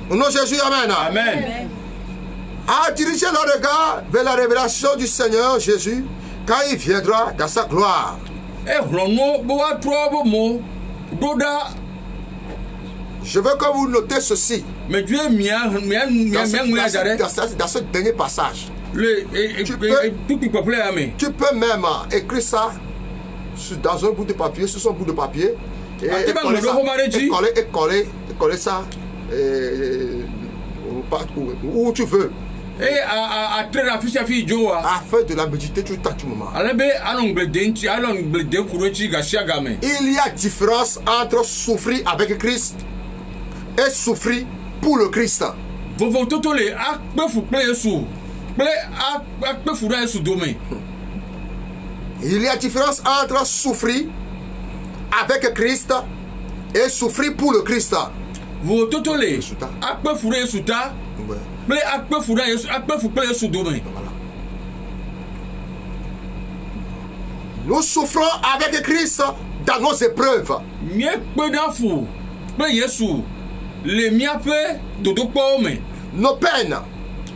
Au nom de Jésus, Amen. Amen. À diriger le regard vers la révélation du Seigneur Jésus quand il viendra dans sa gloire. E hrono bo wa trobo mo. Doda Je veux que vous notez ceci me due mia dans ce dernier passage. le tout peuple ami. Tu peux même écrire ça dans un bout de papier, sur son bout de papier, et coller ça où tu veux, E a très affiche fi joa. afin de la méditer tout à tout moment. Alebe alongle denti alongle de kurochi gashia game. Il y a différence entre souffrir avec Christ et souffrir pour le Christ. Vovo totole akpe fu ple Yesu. Ple akpe fu da Yesu dome. Il y a différence entre souffrir avec Christ et souffrir pour le Christ. Vovo totole akpe fu da Yesu ta. Ouais. Ple akpe fu da Yesu akpe fu ple Yesu dome. Voilà. Nous souffrons avec Christ dans nos épreuves. Mie kpe da fu ple Yesu le miape dodokpo me. Nos peines.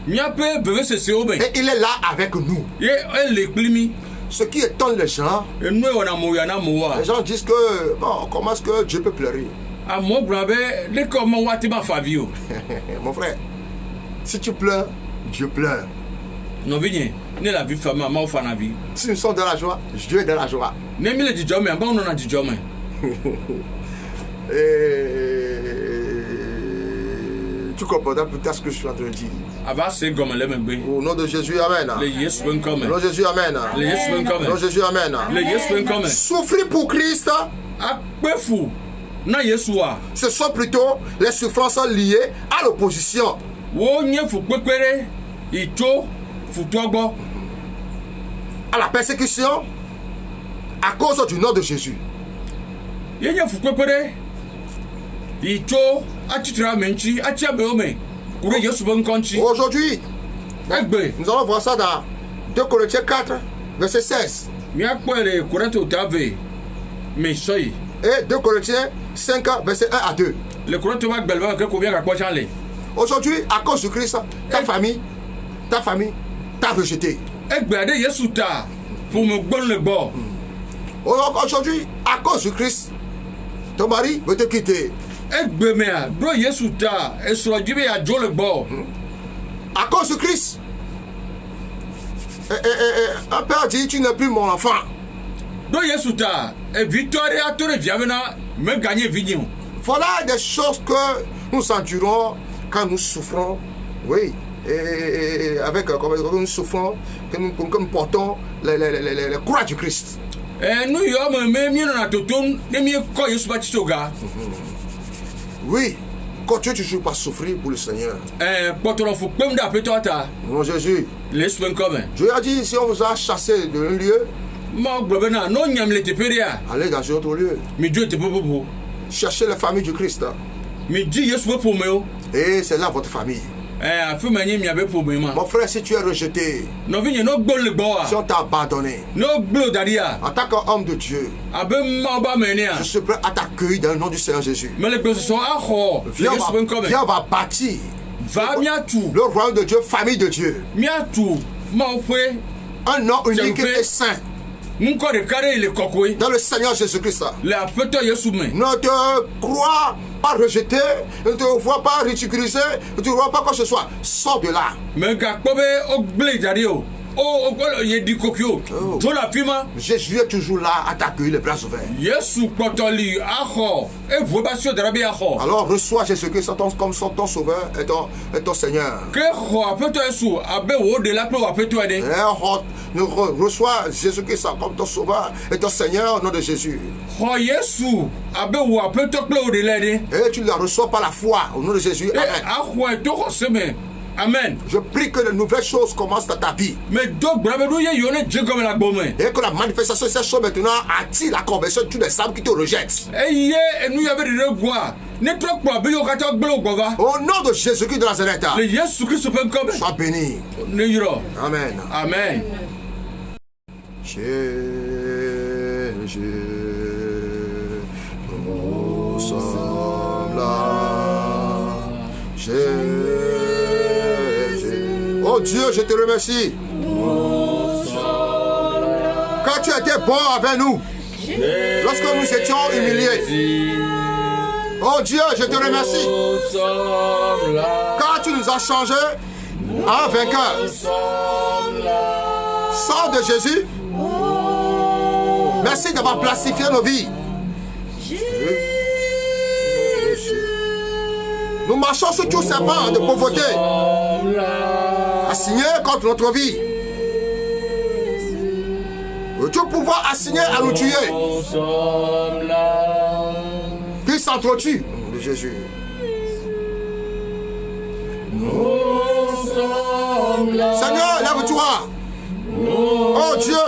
Miape bebe sese o me. Et il est là avec nous. Ye ele klimi. Ce qui étonne les gens, Enwe wana mo yana mo wa. les gens disent que, bon, comment est-ce que Dieu peut pleurer? A mo brabe le comment wati ba favio. Mon frère, si tu pleures, Dieu pleure. Non, vigne, ne la vie femme, ma femme la vie. Si nous sommes dans la joie, Dieu est dans la joie. Ne me le dis jamais, bon, on a dit jamais. Tu comprends peut-être ce que je suis en train de dire. Ava c'est comme le même. Au nom de Jésus, Amen. Le yes ben comme. Au nom de Jésus, Amen. Le yes ben Au nom comme. de Jésus, Amen. Le yes ben comme. Souffrir pour Christ, A peu fou. Na Yeshua. ce sont plutôt les souffrances liées à l'opposition. Wo nye fu pepere. Ito fu togbo. À la persécution à cause du nom de Jésus. Ye nye fu pepere. Ito atitra menchi, atia beome. Kure Yesu ben konchi. Aujourd'hui, Egbe. nous allons voir ça dans 2 Corinthiens 4, verset 16. Mi akpere Korinthe otave. Me soyi. Et 2 Corinthiens 5, verset 1 à 2. Le Korinthe va gbelba ke ko bien ka kwa chanle. Aujourd'hui, à cause de Christ, ta famille t'a rejeté. Egbe ade Yesu ta. Pour me bon le bord. Aujourd'hui, à cause de Christ, ton mari veut te quitter. Egbe mea. Do Yesu ta. Esro jibe ya jo le bord. À cause de Christ, un père dit, tu n'es plus mon enfant. Do Yesu ta. E victoire atore viamena me gagner vignon. Voilà des choses que nous endurons quand nous souffrons. Oui. Et avec comme nous souffrons, que nous portons les croix du Christ. Nous y avons même na toton ne mi ko Yesu ba titoga. Oui. Continue toujours par souffrir pour le Seigneur. Potoro fu pem da petota. Mon Jésus. Les ben comme. Dieu a dit, si on vous a chassé d'un lieu, Ma globena no nyam le teperia. allez dans un autre lieu. Mi Dieu te popo. Cherchez la famille du Christ. Mi di Yesu popo meo. Et c'est là votre famille. Afu manye mi abe popo ma. Mon frère, si tu es rejeté, No vigne no gbol le boa. si on t'a abandonné, No gblo daria. en tant qu'homme de Dieu, Abe ma ba menia. je suis prêt à t'accueillir dans le nom du Seigneur Jésus. Me le gbo so aho. Viens, Yesu ben comme. on va bâtir Va miatu. le royaume de Dieu, famille de Dieu. Miatu. Ma ofwe. Un nom unique fait. et saint Mun ko de kare le kokwe. dans le Seigneur Jésus-Christ. Le apeto Yesu me. Ne te crois pas rejeté, ne te vois pas ridiculisé, ne te vois pas quoi que ce soit. Sors de là. Me ga kpobe o gble dario. O ye di kokyo. Oh. To la fima. Jésus est toujours là à t'accueillir les bras ouverts. Yesu kpotoli aho. E vobasio darabi aho. Alors reçois Jésus-Christ comme ton sauveur et ton Seigneur. Que ho apeto Yesu abe wo de la kpo apeto ede. Reçois Jésus-Christ comme ton sauveur et ton Seigneur au nom de Jésus. Ho Yesu abe wo apeto kpo de la ede. Et tu la reçois par la foi au nom de Jésus. E Amen. aho e to ko seme. Amen. Je prie que de nouvelles choses commencent dans ta vie. Me do brabe do ye yone jegome la gbome. Et que la manifestation de ces choses maintenant attire la conversion de tous les âmes qui te rejettent. E ye enu yabe de gwa. Ne tro kpo abe yo kata gbelo gova. Au nom de Jésus-Christ de Nazareth. Le Yesu Christ pen comme. Sois béni. Ne yiro. Amen. Amen. Jésus, nous sommes là. Jésus. Oh Dieu, je te remercie. Quand tu étais bon avec nous, lorsque nous étions humiliés. Oh Dieu, je te remercie. Quand tu nous as changés en vainqueurs. Sang de Jésus. Merci d'avoir plastifié nos vies. Nous marchons sur tous ces bancs de pauvreté. Assigné contre notre vie. Le tout pouvoir assigné à nous tuer. Qui s'entretue de Jésus. Seigneur, lève-toi. Oh Dieu.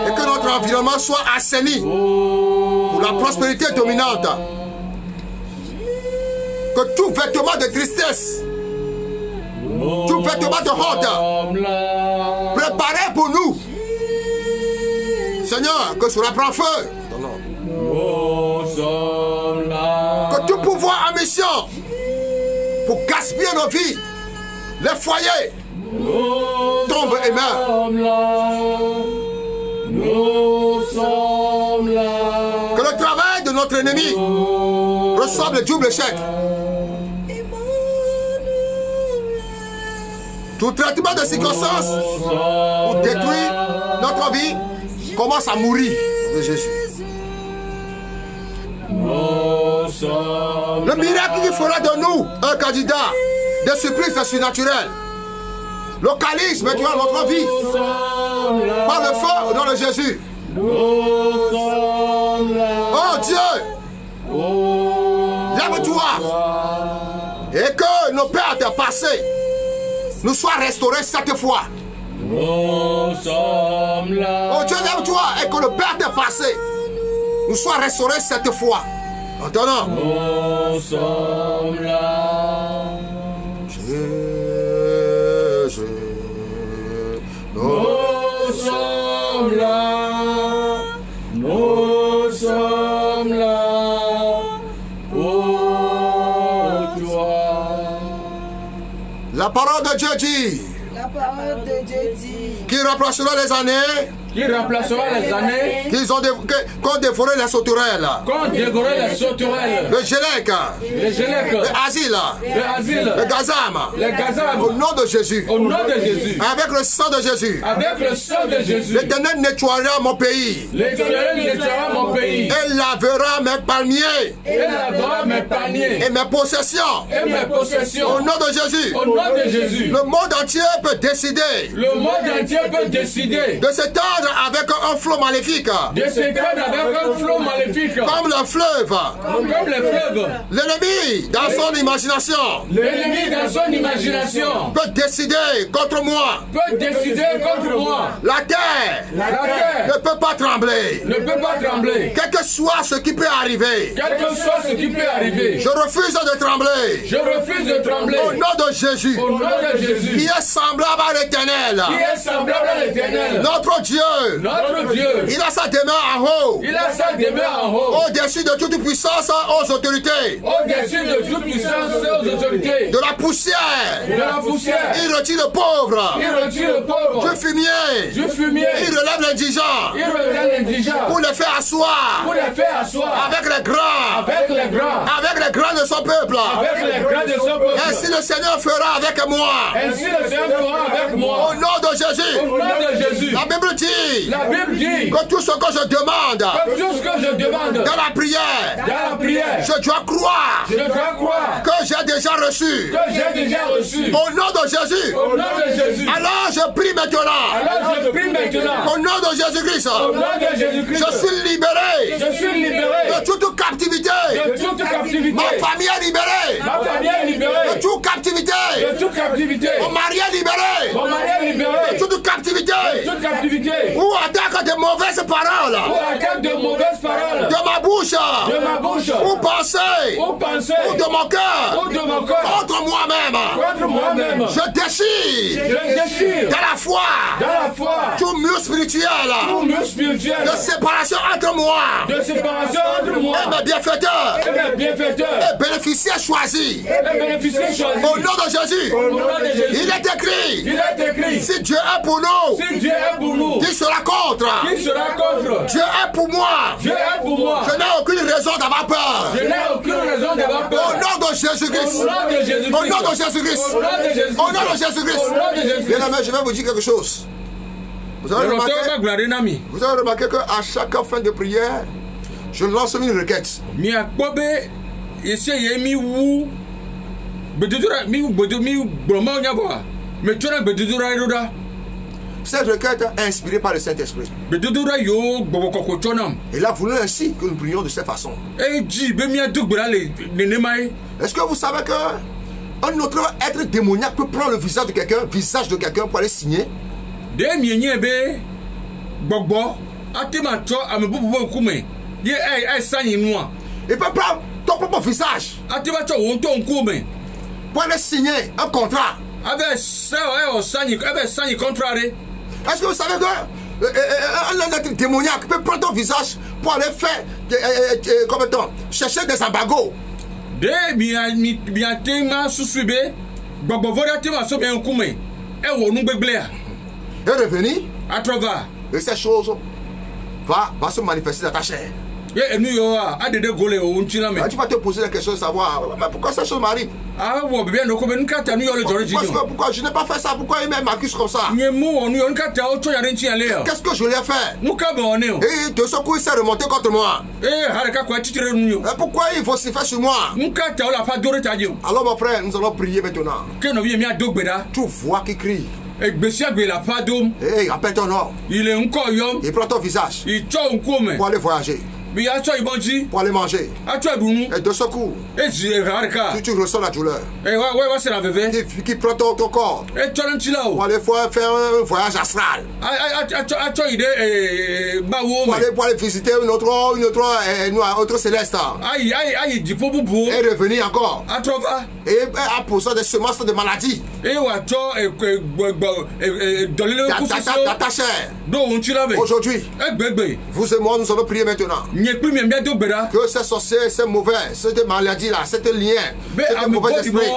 Et que notre environnement soit assaini pour la prospérité dominante. Que tout vêtement de tristesse, tout vêtement de honte, préparé pour nous, Seigneur, que cela prend feu. Que tout pouvoir en mission pour gaspiller nos vies, les foyers, tombe et meurt. Que le travail de notre ennemi reçoive le double chèque. Tout traitement de circonstances pour détruire notre vie commence à mourir de Jésus. Le miracle qui fera de nous un candidat de surprise surnaturelle localise maintenant notre vie par le feu au nom de Jésus. Oh Dieu, lève-toi et que nos pertes passées nous soient restaurées cette fois. Oh Dieu, lève-toi et que nos pertes passées nous soient restaurées cette fois. Maintenant, nous sommes là. Jésus, nous sommes là. Nous sommes là. Oh toi. La parole de Dieu dit. La parole de Dieu dit. Qui remplacera les années. Qui remplacera les années qu'ont dévoré les sauterelles. Qu'ont dévoré les sauterelles. Le Gélec. Le Gélec. Le Asile. Le Asile. Le Gazam. Le Gazam. Au nom de Jésus. Au nom de Jésus. Avec le sang de Jésus. Avec le sang de Jésus. L'Éternel nettoiera mon pays. L'Éternel nettoiera mon pays. Et lavera mes palmiers. Et lavera mes paniers. Et mes possessions. Et mes possessions. Au nom de Jésus. Au nom de Jésus. Le monde entier peut décider. Le monde entier peut décider. De s'étendre avec un flot maléfique. De s'étendre avec un flot maléfique. Comme le fleuve. Comme les fleuves. L'ennemi dans son imagination. L'ennemi dans son imagination. Peut décider contre moi. Peut décider contre moi. La terre. La terre. Ne peut pas trembler. Ne peut pas trembler. Quel que soit ce qui peut arriver. Quel que soit ce qui peut arriver. Je refuse de trembler. Je refuse de trembler. Au nom de Jésus. Au nom de Jésus. Qui est semblable à l'Éternel. Qui est semblable à l'Éternel. Notre Dieu. Notre Dieu. Il a sa demeure en haut. Il a sa demeure en haut. Au-dessus de toute puissance aux autorités. Au-dessus de toute puissance aux autorités. De la poussière. De la poussière. Il retire le pauvre. Il retire le pauvre. Du fumier. Du fumier. Il relève l'indigent. Il relève l'indigent. Pour les faire asseoir. Pour les faire asseoir. Avec les grands. Avec les grands. Avec les grands de son peuple. Avec les grands de son peuple. Ainsi le Seigneur fera avec moi. Ainsi le Seigneur fera avec moi. Au nom de Jésus. Au nom de Jésus. La Bible dit. La Bible dit. Que tout ce que je demande. Que tout ce que je demande. Dans la prière. Dans la prière. Je dois croire. Je dois croire. Que j'ai déjà reçu. Que j'ai déjà reçu. Au nom de Jésus. Au nom de Jésus. Alors je prie maintenant. Alors je prie maintenant. Au nom de Jésus-Christ. Au nom de Jésus-Christ. Je suis libéré. Je suis libéré. De toute captivité. De toute captivité. Ma famille est libérée. Ma famille est libérée. De toute captivité. De toute captivité. Mon mari est libéré. Mon mari est libéré. De toute captivité. De toute captivité. Ou attaque de mauvaises paroles. Ou attaque de mauvaises paroles. De ma bouche. De ma bouche. Ou pensée. Ou pensée. Ou de mon cœur. Ou de mon cœur. Contre moi-même. Contre moi-même. Je déchire. Je déchire. Dans la foi. Dans la foi. Tout mur spirituel. Tout mur spirituel. De séparation entre moi. De séparation entre moi. Et mes bienfaiteurs. Et mes bienfaiteurs. Et bénéficiaires choisis. Et bénéficiaires choisis. Au nom de Jésus. Au nom de Jésus. Il est écrit. Il est écrit. Si Dieu est pour nous. Si Dieu est pour nous. Qui sera contre? Qui sera contre? Dieu est pour moi. Dieu est pour moi. Je n'ai aucune raison d'avoir peur. Je n'ai aucune raison d'avoir peur. Au nom de Jésus-Christ. Au nom de Jésus-Christ. Au nom de Jésus-Christ. Au nom de Jésus-Christ. Au nom de Jésus-Christ. Au nom de Jésus-Christ. Bien aimé, je vais vous dire quelque chose. Vous avez remarqué qu'à chaque fin de prière, je lance une requête. Cette requête est inspirée par le Saint-Esprit. Il a voulu ainsi que nous prions de cette façon. Est-ce que vous savez qu'un autre être démoniaque peut prendre le visage de quelqu'un pour aller signer? Il peut prendre ton propre visage pour aller signer un contrat. Est-ce que vous savez qu'un être démoniaque peut prendre ton visage pour aller faire chercher des embargos? Et revenir, et ces choses va se manifester dans ta chair. Et nous, a des golés au Chilame. Tu vas te poser la question de savoir mais pourquoi ça se marie. Ah, bien, nous, comme nous, quand nous, Pourquoi je n'ai pas fait ça? Pourquoi il m'accuse comme ça? Qu'est-ce que je lui ai fait? Et de ce coup, il s'est remonté contre moi. Et pourquoi il vocifère sur moi? Alors, mon frère, nous allons prier maintenant. Tu vois qui crie. Et il appelle ton nom. Il prend ton visage pour aller voyager, pour aller manger. Et de ce coup, tu ressens la douleur qui prend ton corps pour aller faire un voyage astral, pour aller visiter une autre céleste et revenir encore et à poser des semences de maladie dans ta chair. Aujourd'hui, vous et moi, nous allons prier maintenant que ces sorciers, ces mauvais, cette maladie-là, cette lien, cette mauvais esprit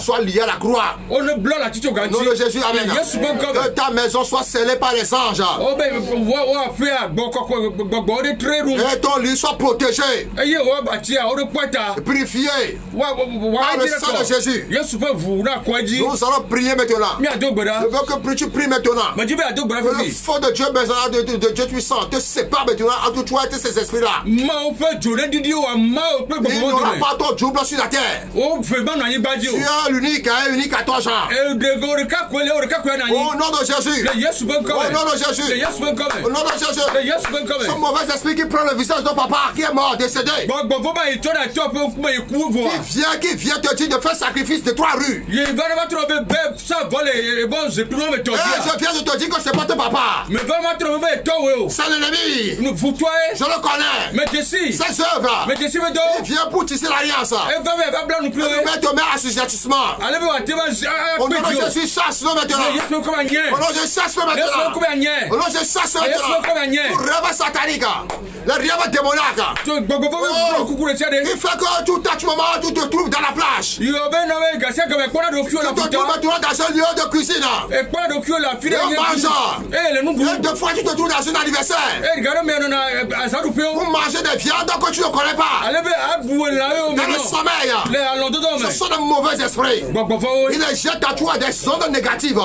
soit lié à la croix. Au nom de Jésus, amen. Que ta maison soit scellée par les anges. Et ton lit soit protégé, purifié par le sang de Jésus. Nous allons prier maintenant. Je veux que tu pries maintenant. Que le feu de Dieu, de Dieu puissant, te sépare maintenant entre toi et ces esprits-là. Il n'y aura pas ton double sur la terre. Tu es l'unique et unique à toi, Jean. Au nom de Jésus. Au nom de Jésus. Au nom de Jésus. Ce mauvais esprit qui prend le visage de papa qui est mort, décédé. Qui vient te dire de faire sacrifice de 3 rues. Et je viens de te dire que c'est pas ton papa. C'est l'ennemi. Je le connais. Ses œuvres. Il vient pour tisser l'alliance. Il met te met à assujettissement. Au nom de Jésus, chasse-le maintenant. Au nom de Jésus, chasse-le maintenant. Au nom de Jésus, chasse-le maintenant. Pour rêve satanique. Le rêve démoniaque. Il fait que tout à ce moment, tu te trouves dans la plage. Tu te trouves maintenant dans un lieu de cuisine. Et en mangeant. Et deux fois, tu te trouves dans un anniversaire. Pour manger des viandes que tu ne connais pas. Dans le sommeil. Ce sont de mauvais esprits. Il les jette à toi des ondes négatives. Il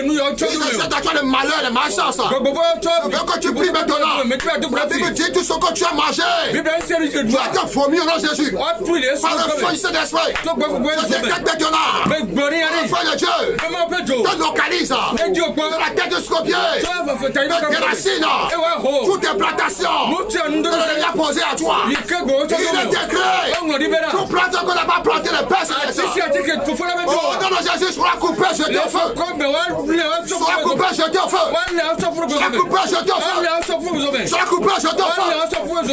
les jette à toi le malheur, les malchance. Je veux que tu pries maintenant. La Bible dit tout ce que tu as mangé. Tu as été vomi au nom de Jésus. Par le feu ici d'esprit. Je décrète maintenant. Le feu de Dieu te localise. De la tête du scorpion. Des racines. Toutes tes plantations. De la poser à toi. Il est décret. Tout planteur qu'on n'a pas planté les pêches. Au nom de Jésus, sera coupé, jeté au feu. Sera coupé, jeté au feu. Sera coupé, jeté au feu. Sera coupé, jeté au feu.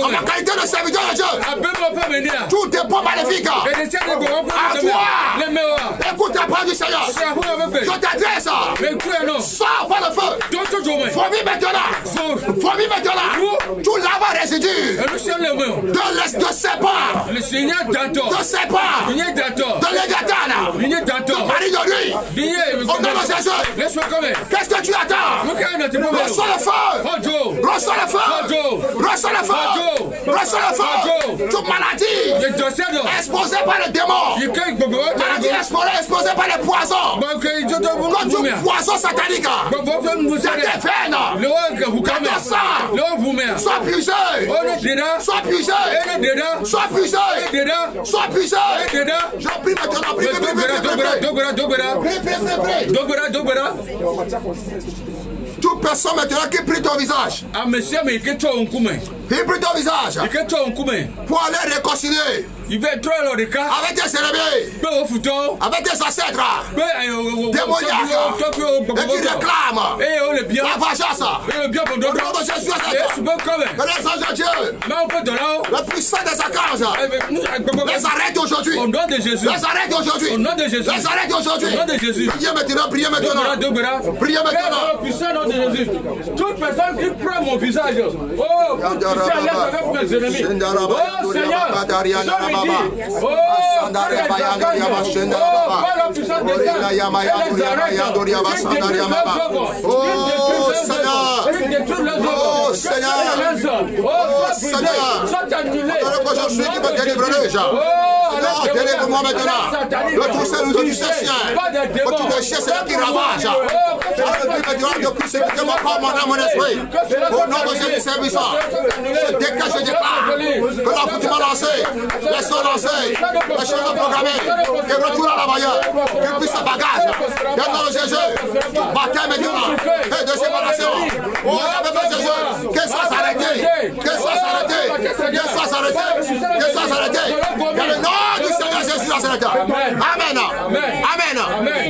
En ma qualité de serviteur de Dieu. Tout est bon maléfique. À toi. Écoute la parole du Seigneur. Je t'adresse. Sors par le feu. Fourmis maintenant. Fourmis maintenant. Tout là-bas résidu. De Sépa. De Sépa. De Légatana. De Marie de nuit. Au nom de Jésus. Qu'est-ce que tu attends? Reçois le feu. Reçois le feu. Reçois le feu. Reçois le feu. Toute maladie exposée par les démons. Maladie exposée par les poisons. Quand tu poison satanique. C'est des veines. Dans ton sang. Sois puisé. Sois puisé. Sois puisé. Sois puisé. Je prie maintenant. Prie. Toute personne maintenant qui prie ton visage. Il prie ton visage. Pour aller réconcilier. Avec tes ennemis. Avec tes ancêtres. Démoniaques. Et qui réclament la vengeance. Au nom de Jésus. Les anges de Dieu. Le puissant des archanges. Les arrête aujourd'hui. Les arrête aujourd'hui. Les arrête aujourd'hui. Priez maintenant. Priez maintenant. Priez maintenant. Toute personne qui prend mon visage. suis à l'aise avec mes ennemis. Oh Seigneur, ce midi, oh, par la puissance des saints, et les arrêtes, Oh Seigneur, délivre-moi maintenant. Le tout seul nous du Seigneur. Faut que tu me cherches là qui ravage. Depuis ce que mon corps, mon âme, mon esprit. Au nom de Jésus servissant. Je décale, je déclare que là où tu m'as lancé, les sons lancés, les choses programmées, que retourne à la vailleur, que puisse ce bagage. Dans le nom de Jésus, baptême maintenant. Et de séparation. Oh, la même Jésus. Que ça s'arrête. Que ça s'arrête. Que ça s'arrête. Que ça s'arrête. Dans le nom du Seigneur Jésus Nazareth. Amen. Amen.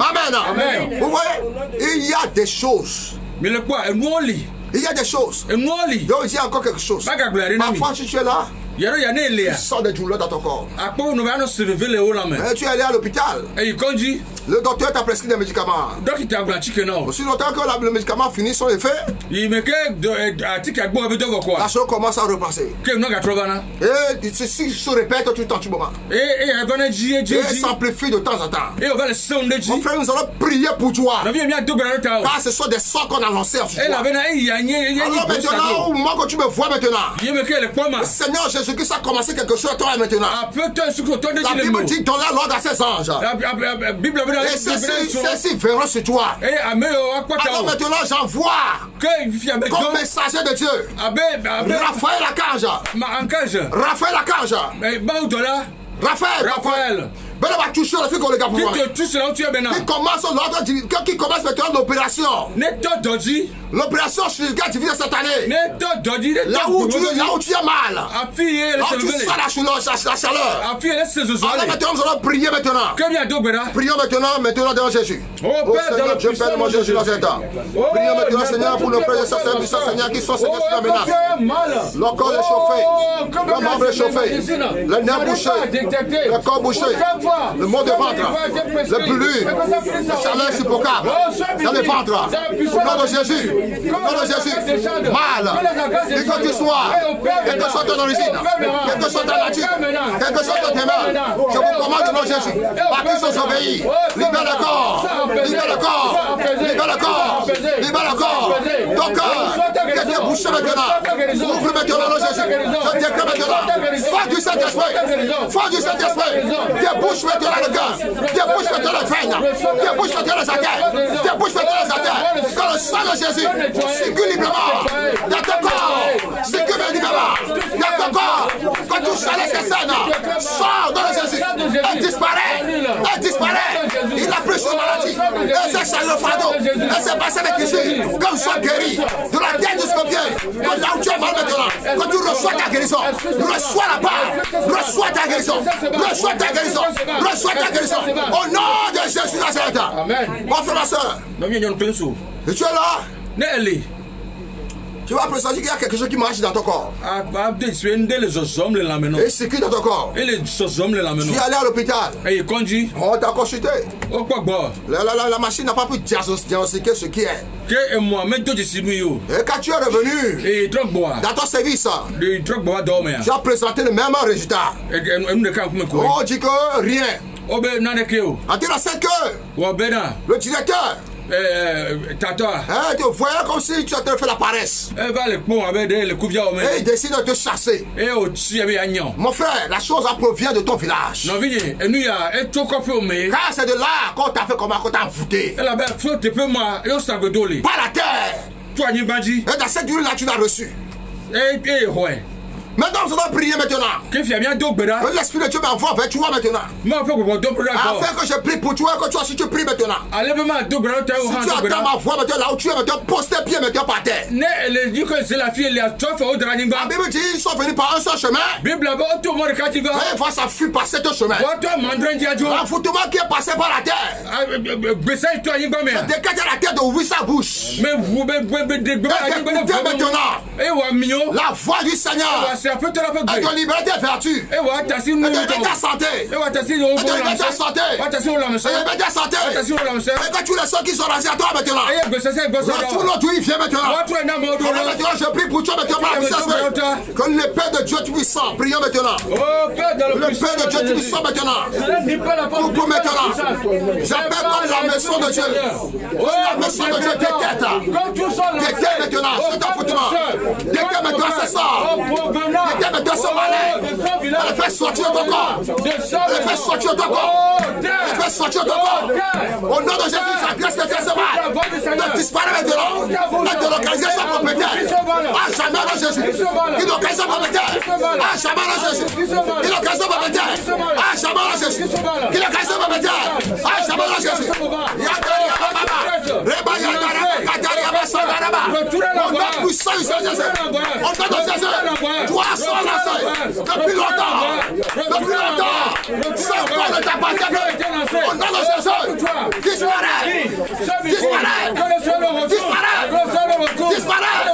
Amen. Vous voyez, il y a des choses. Mais le quoi? Il y a des choses. Donc il y a encore quelque chose. Parfois, si tu es là, il sort des douleurs dans ton corps. Tu es allé à l'hôpital. Le docteur t'a prescrit des médicaments. Aussi longtemps que le médicament finit son effet, la chose commence à repasser. Et ceci se répète tout le temps, tu moment. Et s'amplifie de temps en temps. Mon frère, nous allons prier pour toi. Car ce sont des sorts qu'on a lancés en toi. Alors maintenant, au moment que tu me vois maintenant, le Seigneur Jésus-Christ a commencé quelque chose à toi maintenant. La Bible dit donner l'ordre à ses anges. Et ceux-ci verront sur toi. Alors maintenant j'envoie comme messager de Dieu Raphaël Raphaël Ben va toucher le fil qu'on les gars pour moi. Qui commence maintenant l'opération. L'opération chirurgicale divine cette année. Là où tu as mal. Là où tu sens la chaleur. Alors maintenant nous allons prier maintenant. Prions maintenant dans Jésus. Oh Seigneur, je prie mon Jésus dans cet temps. Prions maintenant Seigneur pour nos frères et sœurs Seigneur qui sont Seigneur sur la menace. Leur corps est chauffé. Leur membre est chauffé. Les nerfs bouchés. Le corps bouché. Le mot de ventre, le brûlure, la chaleur insupportable dans le ventre. Au nom de Jésus, mal, et que tu sois, quelle que soit ton origine, quelle que soit ta nature, quelle que soit ton demeure, je vous commande au nom de Jésus, par qui sont obéis, libère le corps, libère le corps, libère le corps, libère le corps, ton corps, qui est bouché maintenant, ouvre maintenant au nom de Jésus, je déclare maintenant, foi du Saint-Esprit, débouche maintenant le cœur, débouche maintenant le veine, débouche maintenant les artères, débouche maintenant les artères, quand le sang de Jésus circule librement dans ton corps, circule librement dans ton corps, quand tu chalais ces scènes, sors dans le Jésus, elle disparaît, il a pris sur maladie, elle s'est chalé le fardeau, elle s'est passée avec ici, comme soit guéri, de la tête jusqu'au pied, quand là où tu es mal maintenant, quand tu reçois ta guérison, reçois la part, reçois ta guérison, reçois ta guérison, au nom de Jésus Nazareth. Mon frère, ma soeur, et tu es là, tu vas pressentir qu'il y a quelque chose qui marche dans ton corps. Et c'est qui dans ton corps? Tu es allé à l'hôpital. On t'a consulté. La machine n'a pas pu diagnostiquer ce qui est. Et quand tu es revenu dans ton service, tu as présenté le même résultat. On dit que rien. En disant c'est que le directeur tu voyais comme si tu as fait la paresse. Et il décide de te chasser. Mon frère, la chose provient de ton village. Car c'est de là qu'on t'a fait comment, qu'on t'a envoûté. Par la terre. Et dans cette durée-là, tu l'as reçu. Maintenant, nous allons prier maintenant. L'Esprit de Dieu m'envoie vers toi maintenant. Afin que je prie pour toi et que toi aussi tu pries maintenant. Si tu attends ma voix maintenant, là où tu es maintenant, pose tes pieds maintenant par terre. La Bible dit ils sont venus par un seul chemin. Et voilà, ça fut par ce chemin. L'envoûtement qui est passé par la terre. Décale la terre de ouvrir sa bouche. Et d'écouter maintenant la voix du Seigneur. c'est un peu de la peu et de libérer tes vertus, et ouais t'as si et nous de libérer ta santé, et ouais t'as si et de libérer ta santé, t'as si on la et de libérer ta santé, t'as si on la et que tous les sons qui sont rasés à toi maintenant, et que c'est retourne l'autre, il vient maintenant. toi n'a pas Alors maintenant, je prie pour toi maintenant, par la puissance de que le Père de Dieu Tout-Puissant, prions maintenant. oh Père dans Le Père de Dieu Tout-Puissant maintenant. Pour maintenant, j'appelle comme la maison de Dieu. Oh, la maison de Dieu déteste. Déteste maintenant, c'est ton foutement. Déteste maintenant ce sort. Déteste maintenant ce malin. Elle fait sortir ton corps. Elle fait sortir ton corps. Elle fait sortir ton corps. Au nom de Jésus, la grâce de ce mal de disparaître maintenant. Et de localiser son propriétaire. À jamais de Jésus. Il localise son propriétaire. À jamais de Jésus. Il localise son propriétaire. À jamais de Jésus. Il localise son propriétaire. À jamais de Jésus. On a puissant Jésus. On a Jésus. Toi sans la seule. Depuis longtemps. Depuis longtemps. Sans quoi ne t'appartient plus. On a Jésus. Disparaît. Disparaît. Disparaît. Disparaît.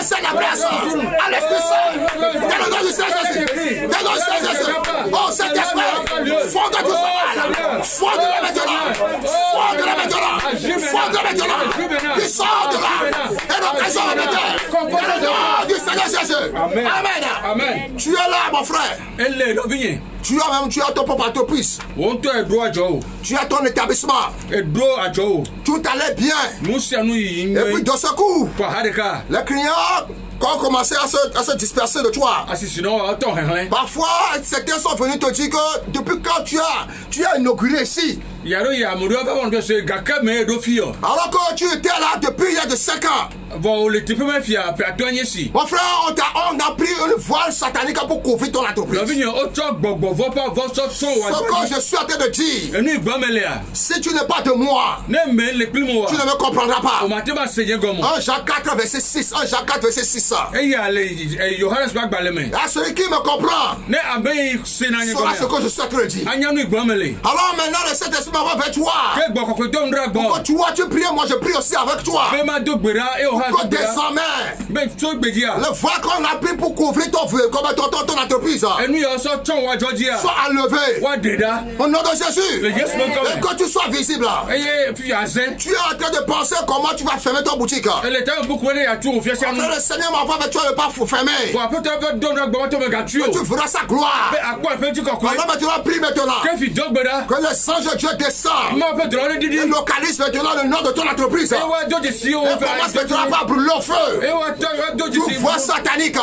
C'est la grâce. À l'Esprit Saint. Dans le nom du Seigneur Jésus. Dans le nom du Seigneur Jésus. Oh, Saint-Esprit. Fonde tout ce mal. Fonde-le maintenant. Fonde-le maintenant. Fonde-le maintenant. Il sort de là. Et l'occasion de mettre. Dans le nom du Seigneur Jésus. Amen. Amen. Tu es là, mon frère. Elle est revenue. Tu as ton propre entreprise. On te doit Joe. Tu as ton établissement. Et doit à Joe. Tout allait bien. Nous sommes Et puis de ce coup, Harika. les clients ont commencé à se disperser de toi. Ah si sinon attends hein. Parfois, certains sont venus te dire que depuis quand tu as inauguré ici, Yaro ya mudo va on que c'est gaka me do fio. alors que tu étais là depuis il y a de 5 ans. Bon le type me fia pe atoanye si. Mon frère, on a pris une voile satanique pour couvrir ton entreprise. La vigne o tok gbogbo vo pa vo so so wa. Ce que je suis en train de dire, Eni gbamelea. si tu n'es pas de moi, Ne me le plimo wa. tu ne me comprendras pas. O mate ba seje gomo. 1 Jacques 4 verset 6, 1 Jacques 4 verset 6. E ya le Johannes ba gbaleme. À celui qui me comprend, Ne abe senanye saura ce gomo. que je suis en train de dire. Anya nu gbamele. Alors maintenant, le Saint-Esprit m'envoie vers toi. Ke gboko ko don dra gbo. Quand tu vois, tu pries, moi je prie aussi avec toi. Be ma do gbera e o ha Que gbera. désormais, Be so gbedia. le voile qu'on a pris pour couvrir ton entreprise Enu yo so ton wa Georgia. soit enlevé. Wa deda. Au nom de Jésus. Le yes me Et come. que tu sois visible. Eye fi azen. Tu es en train de penser comment tu vas fermer ton boutique. Elle était beaucoup de ya tu o fiese anu. Le Seigneur m'envoie vers toi ne pas fermer. Pour après te don dra gbo to me gatu o. Tu verras sa gloire. Be akwa pe ti kokko. Alors maintenant, prie maintenant. Ke fi dogbeda. Que le sang de Dieu descend. Ma pe dro le didi. Et localise maintenant le nom de ton entreprise. E wa do de si o Et commence maintenant à brûler au feu. E wa do de Tout si. voix satanique.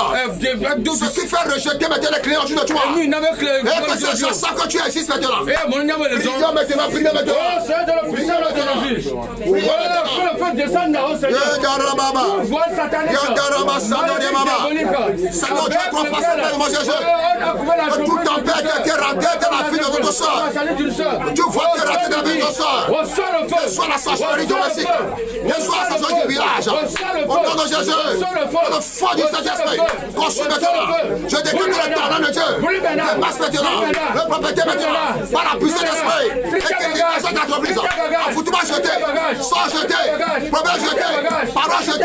Do Ce qui fait rejeter maintenant les clients autour de toi. Ni na me clé. Et que ces gens savent que tu existes maintenant. E mo nya me le Prions zo. maintenant, prions maintenant. C'est de la puissance de la vie. Voilà, pour le fait descendre au Seigneur. Yadarababa. Voix satanique. Yadaraba, Sandoriamaba. Seigneur Dieu, qu'on fasse appel, mon Jésus. Que tout tempête qui est rentré dans la vie de notre soeur. Tu vois qui est rentré dans la vie de notre soeur. Que soit la sorcellerie domestique. Que soit la sorcellerie du village. Au nom de Jésus. Dans le fond du Saint-Esprit. Consume maintenant. Je déclare que le talent de Dieu. Le passe maintenant. Le propriétaire maintenant. Par la puissance d'esprit. Et qu'il libère cette entreprise. Affoutement jeté. Sang jeté. Problème jeté. Parole jeté.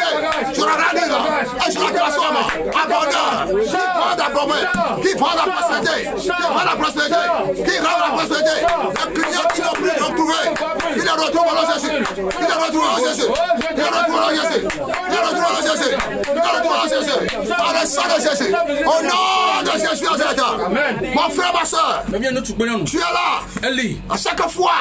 Tu la rallies. Et tu la transformes. Abondant. Qui prend la promesse. Qui prend la prospérité. Qui prend la prospérité. Qui rend la prospérité. Les clients qui n'ont plus l'ont trouvé. Il les retrouve en Jésus. Il les retrouve en Jésus. Il les retrouve en Jésus. Il les retrouve en Jésus. Il les retrouve en Jésus. Par le sang de Jésus. Au nom de Jésus en Jésus. Mon frère, ma soeur. Tu es là. Eli. À chaque fois.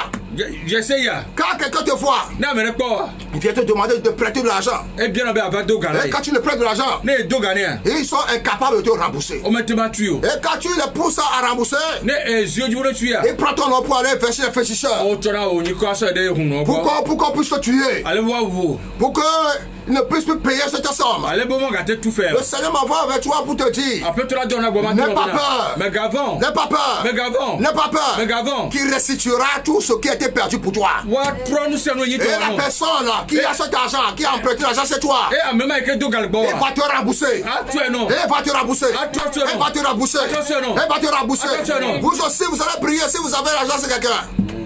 J'essaie ya. Quand quelqu'un te voit, Na me repo. il vient te demander de prêter de l'argent. E bien be ava do gana. Et quand tu le prêtes de l'argent, Ne do gana. ils sont incapables de te rembourser. O metema tuyo. Et quand tu les pousses à rembourser, Ne zio ju tuya. ils prennent ton nom pour aller verser les féticheurs. O tona o ni ko asa de huno Pour ko. qu'on puisse te tuer. Ale wa wo. Pour qu'ils ne puissent plus payer cette somme. Ale bo mo gate tout faire. Le Seigneur m'envoie vers toi pour te dire, Après toi don agbo ma n'aie pas peur. Mais gavon. N'aie pas peur. Mais gavon. N'aie pas peur. Mais gavon. Qui restituera tout ce qui a été perdu pour toi. Wa tronu se no Et yito la no. personne qui a cet argent, qui a emprunté l'argent, c'est toi. E amema ke do galbo. Il va te rembourser. Atu no. Il va te rembourser. Attention. Il va te rembourser. Attention. Il va te rembourser. Attention. Vous aussi, vous allez prier si vous avez l'argent, c'est quelqu'un.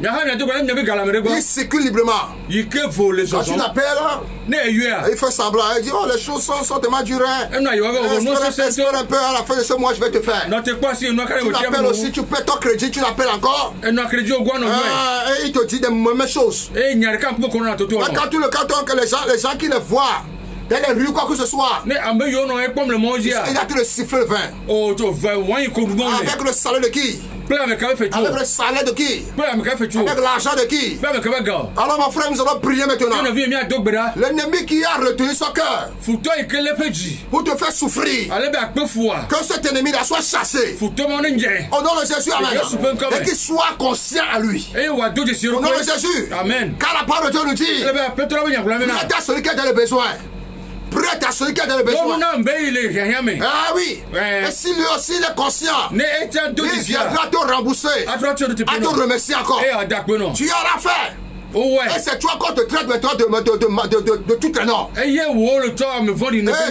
Il circule librement. Quand tu l'appelles, il fait semblant. Il dit, oh, les choses sont tellement dures. Espère un peu, à la fin de ce mois, je vais te faire. Tu l'appelles aussi, tu paies ton crédit, tu l'appelles encore. Et il te dit des mêmes choses. Mais quand tu le canton, que les gens qui le voient, dans les rues, quoi que ce soit, il a tout le sifflet le vin. Avec le salaire de qui? Avec le salaire de qui? Avec l'argent de qui? Alors mon frère, nous allons prier maintenant. L'ennemi qui a retenu son cœur pour te faire souffrir, que cet ennemi-là soit chassé. Au nom de Jésus, amen. Et qu'il soit conscient à lui. Au nom de Jésus. Amen. Car la parole de Dieu nous dit, prête à celui qui a dans le besoin. Prête à celui qui a dans le besoin. Ah oui. Et si lui aussi il est conscient, il viendra te rembourser, à te remercier encore. Tu y auras fait. Et c'est toi qu'on te traite maintenant de tout un nom. Et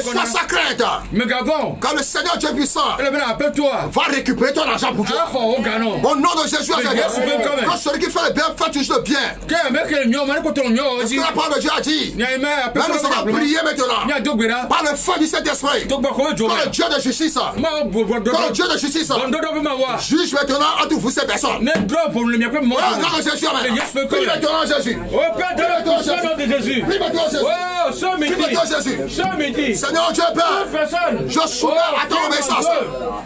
sois sa crainte. Quand le Seigneur Dieu puissant va récupérer ton argent pour toi. Au nom de Jésus, quand celui qui fait le bien fait toujours le bien. Parce que la parole de Dieu a dit, là nous allons prier maintenant par le feu du Saint-Esprit. Quand le Dieu de justice, juge maintenant entre vous ces personnes. Au nom de Jésus, Jésus. Oh Père, dans le nom de Jésus. Oh, ce midi. Seigneur Dieu Père, je soumets à ton obéissance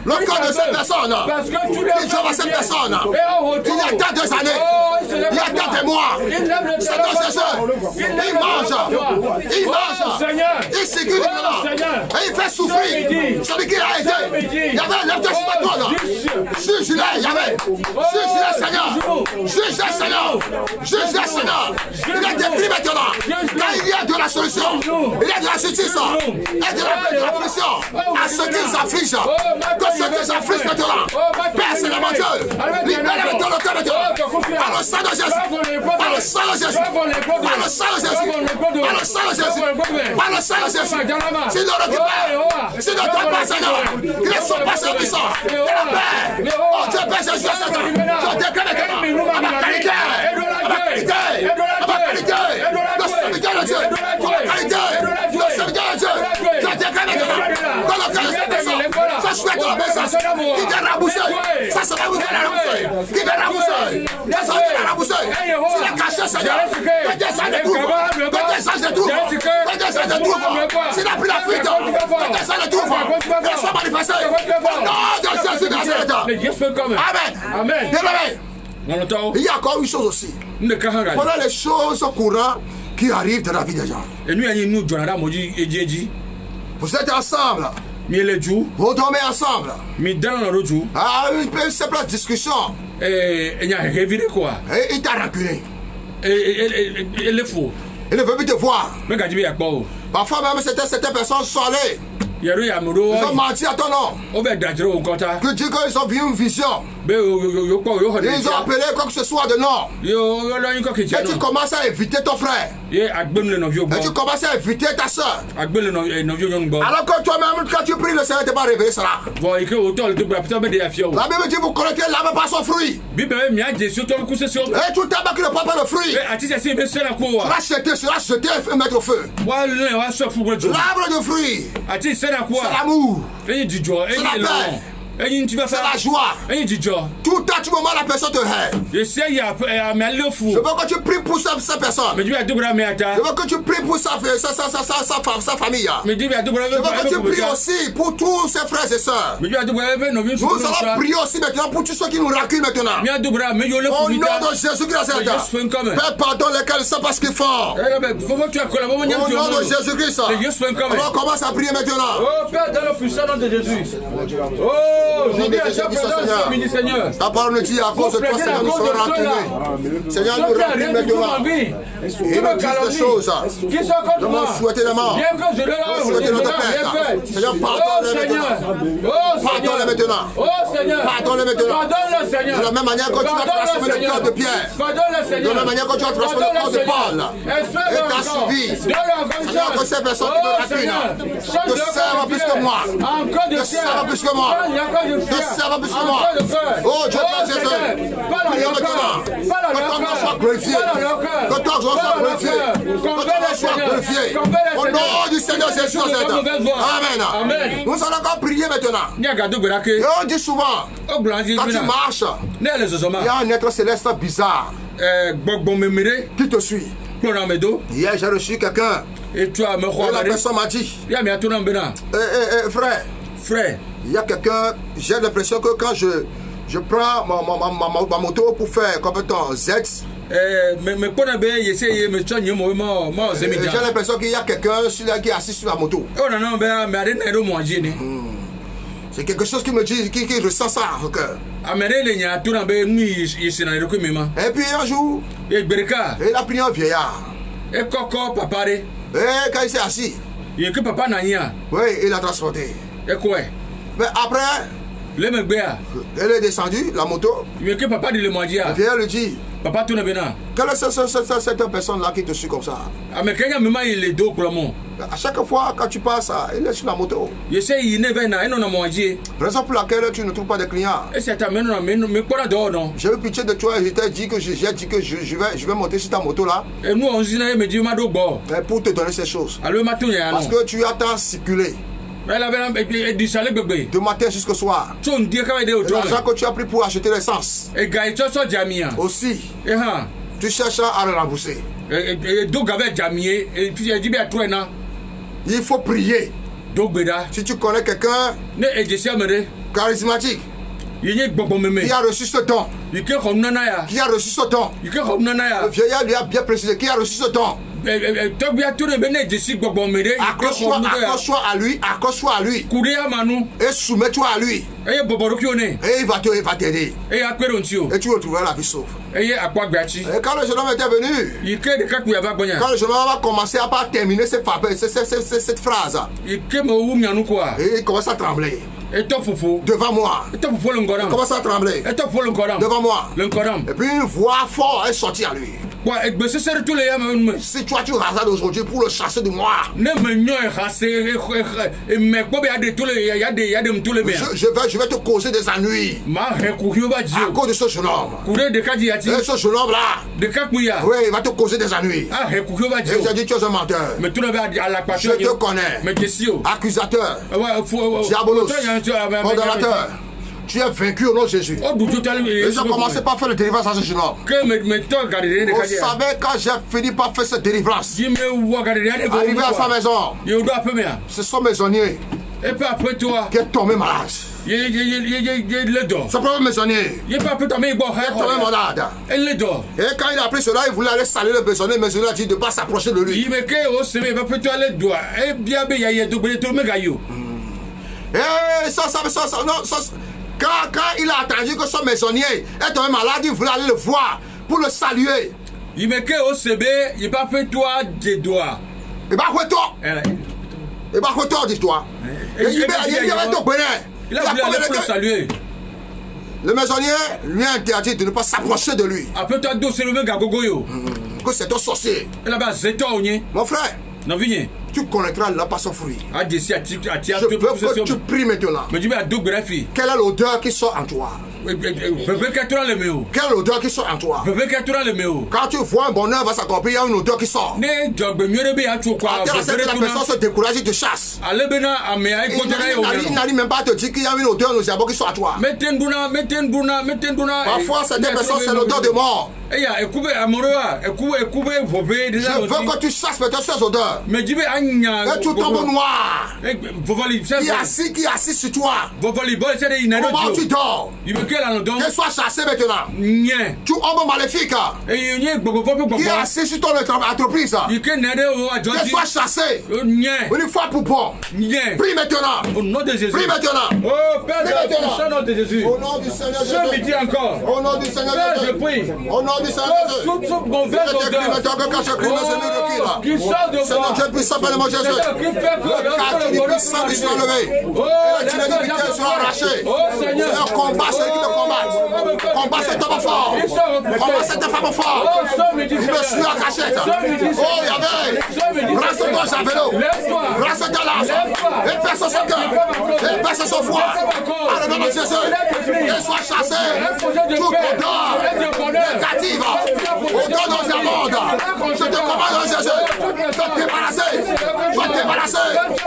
le corps de cette personne. Il joue à cette personne. Il y a tant des années. Il y a tant de mois. Seigneur Jésus, il mange. Il sécure et il fait souffrir. Celui qui a été. Il y avait un lèvre sur la toile. Juge-le, il y avait. Juge-le, Seigneur. Juge-le, Seigneur. Il est décrit maintenant. Quand il y a de la solution, il y a de la justice et de la affliction à ceux qui nous affligent. Que ceux qui nous affligent maintenant, Père, Seigneur mon Dieu, libère maintenant le cœur maintenant. Par le sang de Jésus. Par le sang de Jésus. Par le sang de Jésus. Par le sang de Jésus. Par le sang de Jésus. S'il ne récupère, s'il ne donne pas, Seigneur, qu'il ne soit pas sur puissant. Que la paix, oh Dieu, Père Jésus, je déclare maintenant à ma qualité. Amen. Il y a encore une chose aussi. Voilà les choses courantes qui arrivent dans la vie des gens. Vous êtes ensemble. Vous dormez ensemble. Ah, une simple discussion. Et il t'a rancunier. Il ne veut plus te voir. Parfois même certaines personnes sont allées. Ils ont menti à ton nom. Que Dieu, ils ont vu une vision. Ils ont appelé quoi que ce soit de nom. Et tu commences à éviter ton frère. Et tu commences à éviter ta soeur. Alors que toi-même, quand tu pries, le Seigneur ne t'a pas révélé cela. La Bible dit, vous connaissez l'arbre par son fruit. Et tout tabac qui ne prend pas le fruit. Sera jeté et mettre au feu. L'arbre de fruit. C'est l'amour. C'est la paix. C'est la joie. Tout à tout moment, la personne te hait. Je veux que tu pries pour sa personne. Je veux que tu pries pour sa famille. Je veux que tu pries aussi pour tous ses frères et sœurs. Nous allons prier aussi maintenant pour tous ceux qui nous raculent maintenant. Au nom de Jésus-Christ, Père, pardonne-les qu'elles ne savent pas ce qu'ils font. Au nom de Jésus-Christ, on commence à prier maintenant. Oh Père, dans le puissant nom de Jésus. Oh, je dis à ta présence ce midi, Seigneur. Ta parole nous dit à cause de toi, Seigneur, nous serons rancunés. Seigneur, nous rancunons maintenant. Et nous disent des choses. Nous m'en souhaiter la mort. Nous souhaiter notre Père. Seigneur, pardonne-les maintenant. Pardonne-les maintenant. Pardonne-les maintenant. De la même manière que tu as transformé le cœur de Pierre. De la même manière que tu as transformé le cœur de Paul. Et t'as suivi. Seigneur, que ces personnes qui me rancunent te servent plus que moi. Te servent plus que moi. Te servent plus que moi. Oh Dieu, Père Jésus. prier maintenant. Que ton nom soit glorifié. Que ton nom soit glorifié. Que ton nom soit glorifié. Au nom du Seigneur Jésus. Amen. Nous allons encore prier maintenant. Et on dit souvent, quand tu marches, il y a un être céleste bizarre qui te suit. Hier, j'ai reçu quelqu'un. Et la personne m'a dit, frère, il y a quelqu'un, j'ai l'impression que quand je prends ma moto pour faire complètement Z, j'ai l'impression qu'il y a quelqu'un qui est assis sur la moto. C'est quelque chose qui me dit, qui ressent ça au cœur. Et puis un jour, il a pris un vieillard. Et quand il s'est assis, oui, il a transporté. Mais après, elle est descendue, la moto. Le vieillard lui dit, quelle est cette personne-là qui te suit comme ça? À chaque fois quand tu passes, il est sur la moto. Raison pour laquelle tu ne trouves pas de clients. J'ai eu pitié de toi et j'ai dit que je vais monter sur ta moto là. Pour te donner ces choses. Parce que tu as tant circulé. De matin jusqu'au soir. L'argent que tu as pris pour acheter l'essence. Aussi. Tu cherches à le rembourser. Il faut prier. Si tu connais quelqu'un charismatique qui a reçu ce don, qui a reçu ce don, le vieillard lui a bien précisé qui a reçu ce don. Accroche-toi à lui, et soumets-toi à lui, et il va t'aider, et tu retrouveras la vie sauve. Et quand le jeune homme était venu, quand le jeune homme a commencé à pas terminer cette phrase, et il commence à trembler devant moi. Il commence à trembler devant moi. Et puis une voix forte est sortie à lui. Si toi tu hasardes aujourd'hui pour le chasser de moi, je vais te causer des ennuis à cause de ce jeune homme. Et ce jeune homme là, oui, il va te causer des ennuis. Et j'ai dit tu es un menteur. Je te connais. Accusateur, diabolos, condamnateur. Tu es vaincu au nom de Jésus. Et j'ai commencé par faire le délivrance à ce jeune homme. Vous savez, quand j'ai fini par faire cette délivrance, arrivé à sa maison, ce sont maisonniers qui est tombé malade. Son propre maisonnier est tombé malade. Et quand il a appris cela, il voulait aller saluer le maisonnier. Le maisonnier a dit de ne pas s'approcher de lui. Et ça, quand il a entendu que son maisonnier est tombé malade, il voulait aller le voir pour le saluer. Il va dis-toi. Il a voulu aller le saluer. Le maisonnier lui a interdit de ne pas s'approcher de lui. Que c'est un sorcier. Mon frère, tu connaîtras là par son fruit. Je veux que tu pries maintenant. Quelle est l'odeur qui sort en toi? Quelle odeur qui sort en toi? Quand tu vois un bonheur va s'accomplir, il y a une odeur qui sort. La personne se décourage, il te chasse. Il n'arrive même pas à te dire qu'il y a une odeur nauséabonde qui sort à toi. Parfois, certaines personnes, c'est l'odeur de mort. Je veux que tu chasses peut-être ces odeurs. Et tu tombes noir. Qui est assis sur toi. Comment tu dors? Que sois chassé maintenant. Tu homme maléfique. Qui est assis sur ton entreprise. Que sois chassé. Une fois pour bon. Prie maintenant. Prie maintenant. Oh Père, au nom de Jésus. Au nom du Seigneur Jésus. Je midi encore. Au nom du Seigneur Jésus. Je prie. Au nom du Seigneur Jésus. Toute mauvaise odeur. Qui sort de moi. Seigneur, puissant, bénémoine Jésus. Le quartier du puissant du soit levé. Et la divinité soit arrachée. Seigneur, combat ceux qui te combattent. Combat cet homme fort. Combat cette femme fort. Je me suis arraché. Oh, Yahvé. Rasse-toi, Javélo. Rasse-toi l'âge. Et personne son cœur. Et personne son foi. À le nom de Jésus. Et sois chassé. Tout odeur commande de Jésus. Sois débarrassé. Sois débarrassé.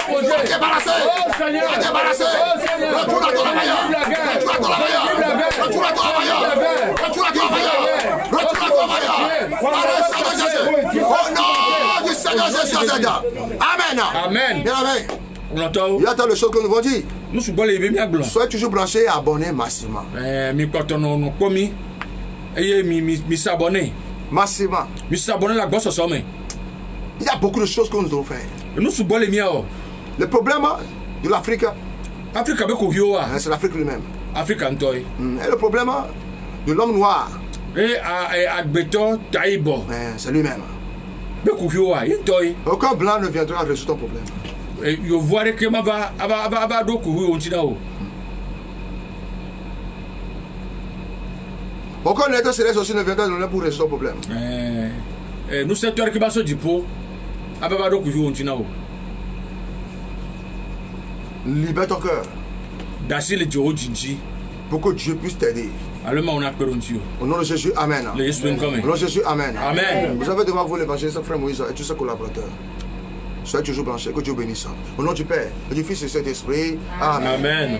Sois débarrassé. Sois débarrassé. Retourne à ton travailleur. Retourne à ton travailleur. Retourne à ton travailleur. Retourne à ton travailleur. Retourne à ton travailleur. Par le sang de Jésus. Au nom du Seigneur Jésus. Amen. Amen. Bien, amen. On entend. Il y a tant de choses que nous avons dit. Nous sommes les bien blancs. Soyez toujours branchés et abonnés massivement. Mi portons nos commis. Et mi s'abonner. Massivement. Mi s'abonner la gosse au sommet. Il y a beaucoup de choses que nous devons faire. Nous sommes les miens. Le problème de l'Afrique, Afrique avec Ohio. c'est l'Afrique lui-même. Afrique Antoy. Et le problème de l'homme noir, Et à Beto Taïbo. c'est lui-même. Avec Ohio. Aucun blanc ne viendra résoudre ton problème. Yo voir que ma va do Ohio on tinao. Aucun état céleste aussi ne viendra donner pour résoudre ton problème. Nous secteur qui va se dipo. Va do Ohio on tinao. Libère ton cœur Dasi le Joe Jinji. pour que Dieu puisse t'aider. Allemand on a perontio. Au nom de Jésus, Amen. Le Jésus Au comme. nom de Jésus, Amen. Amen. Vous avez devant vous l'évangéliste frère Moïse et tous ses collaborateurs. Soyez toujours branchés, que Dieu bénisse. Au nom du Père, et du Fils et du Saint-Esprit. Amen. Amen.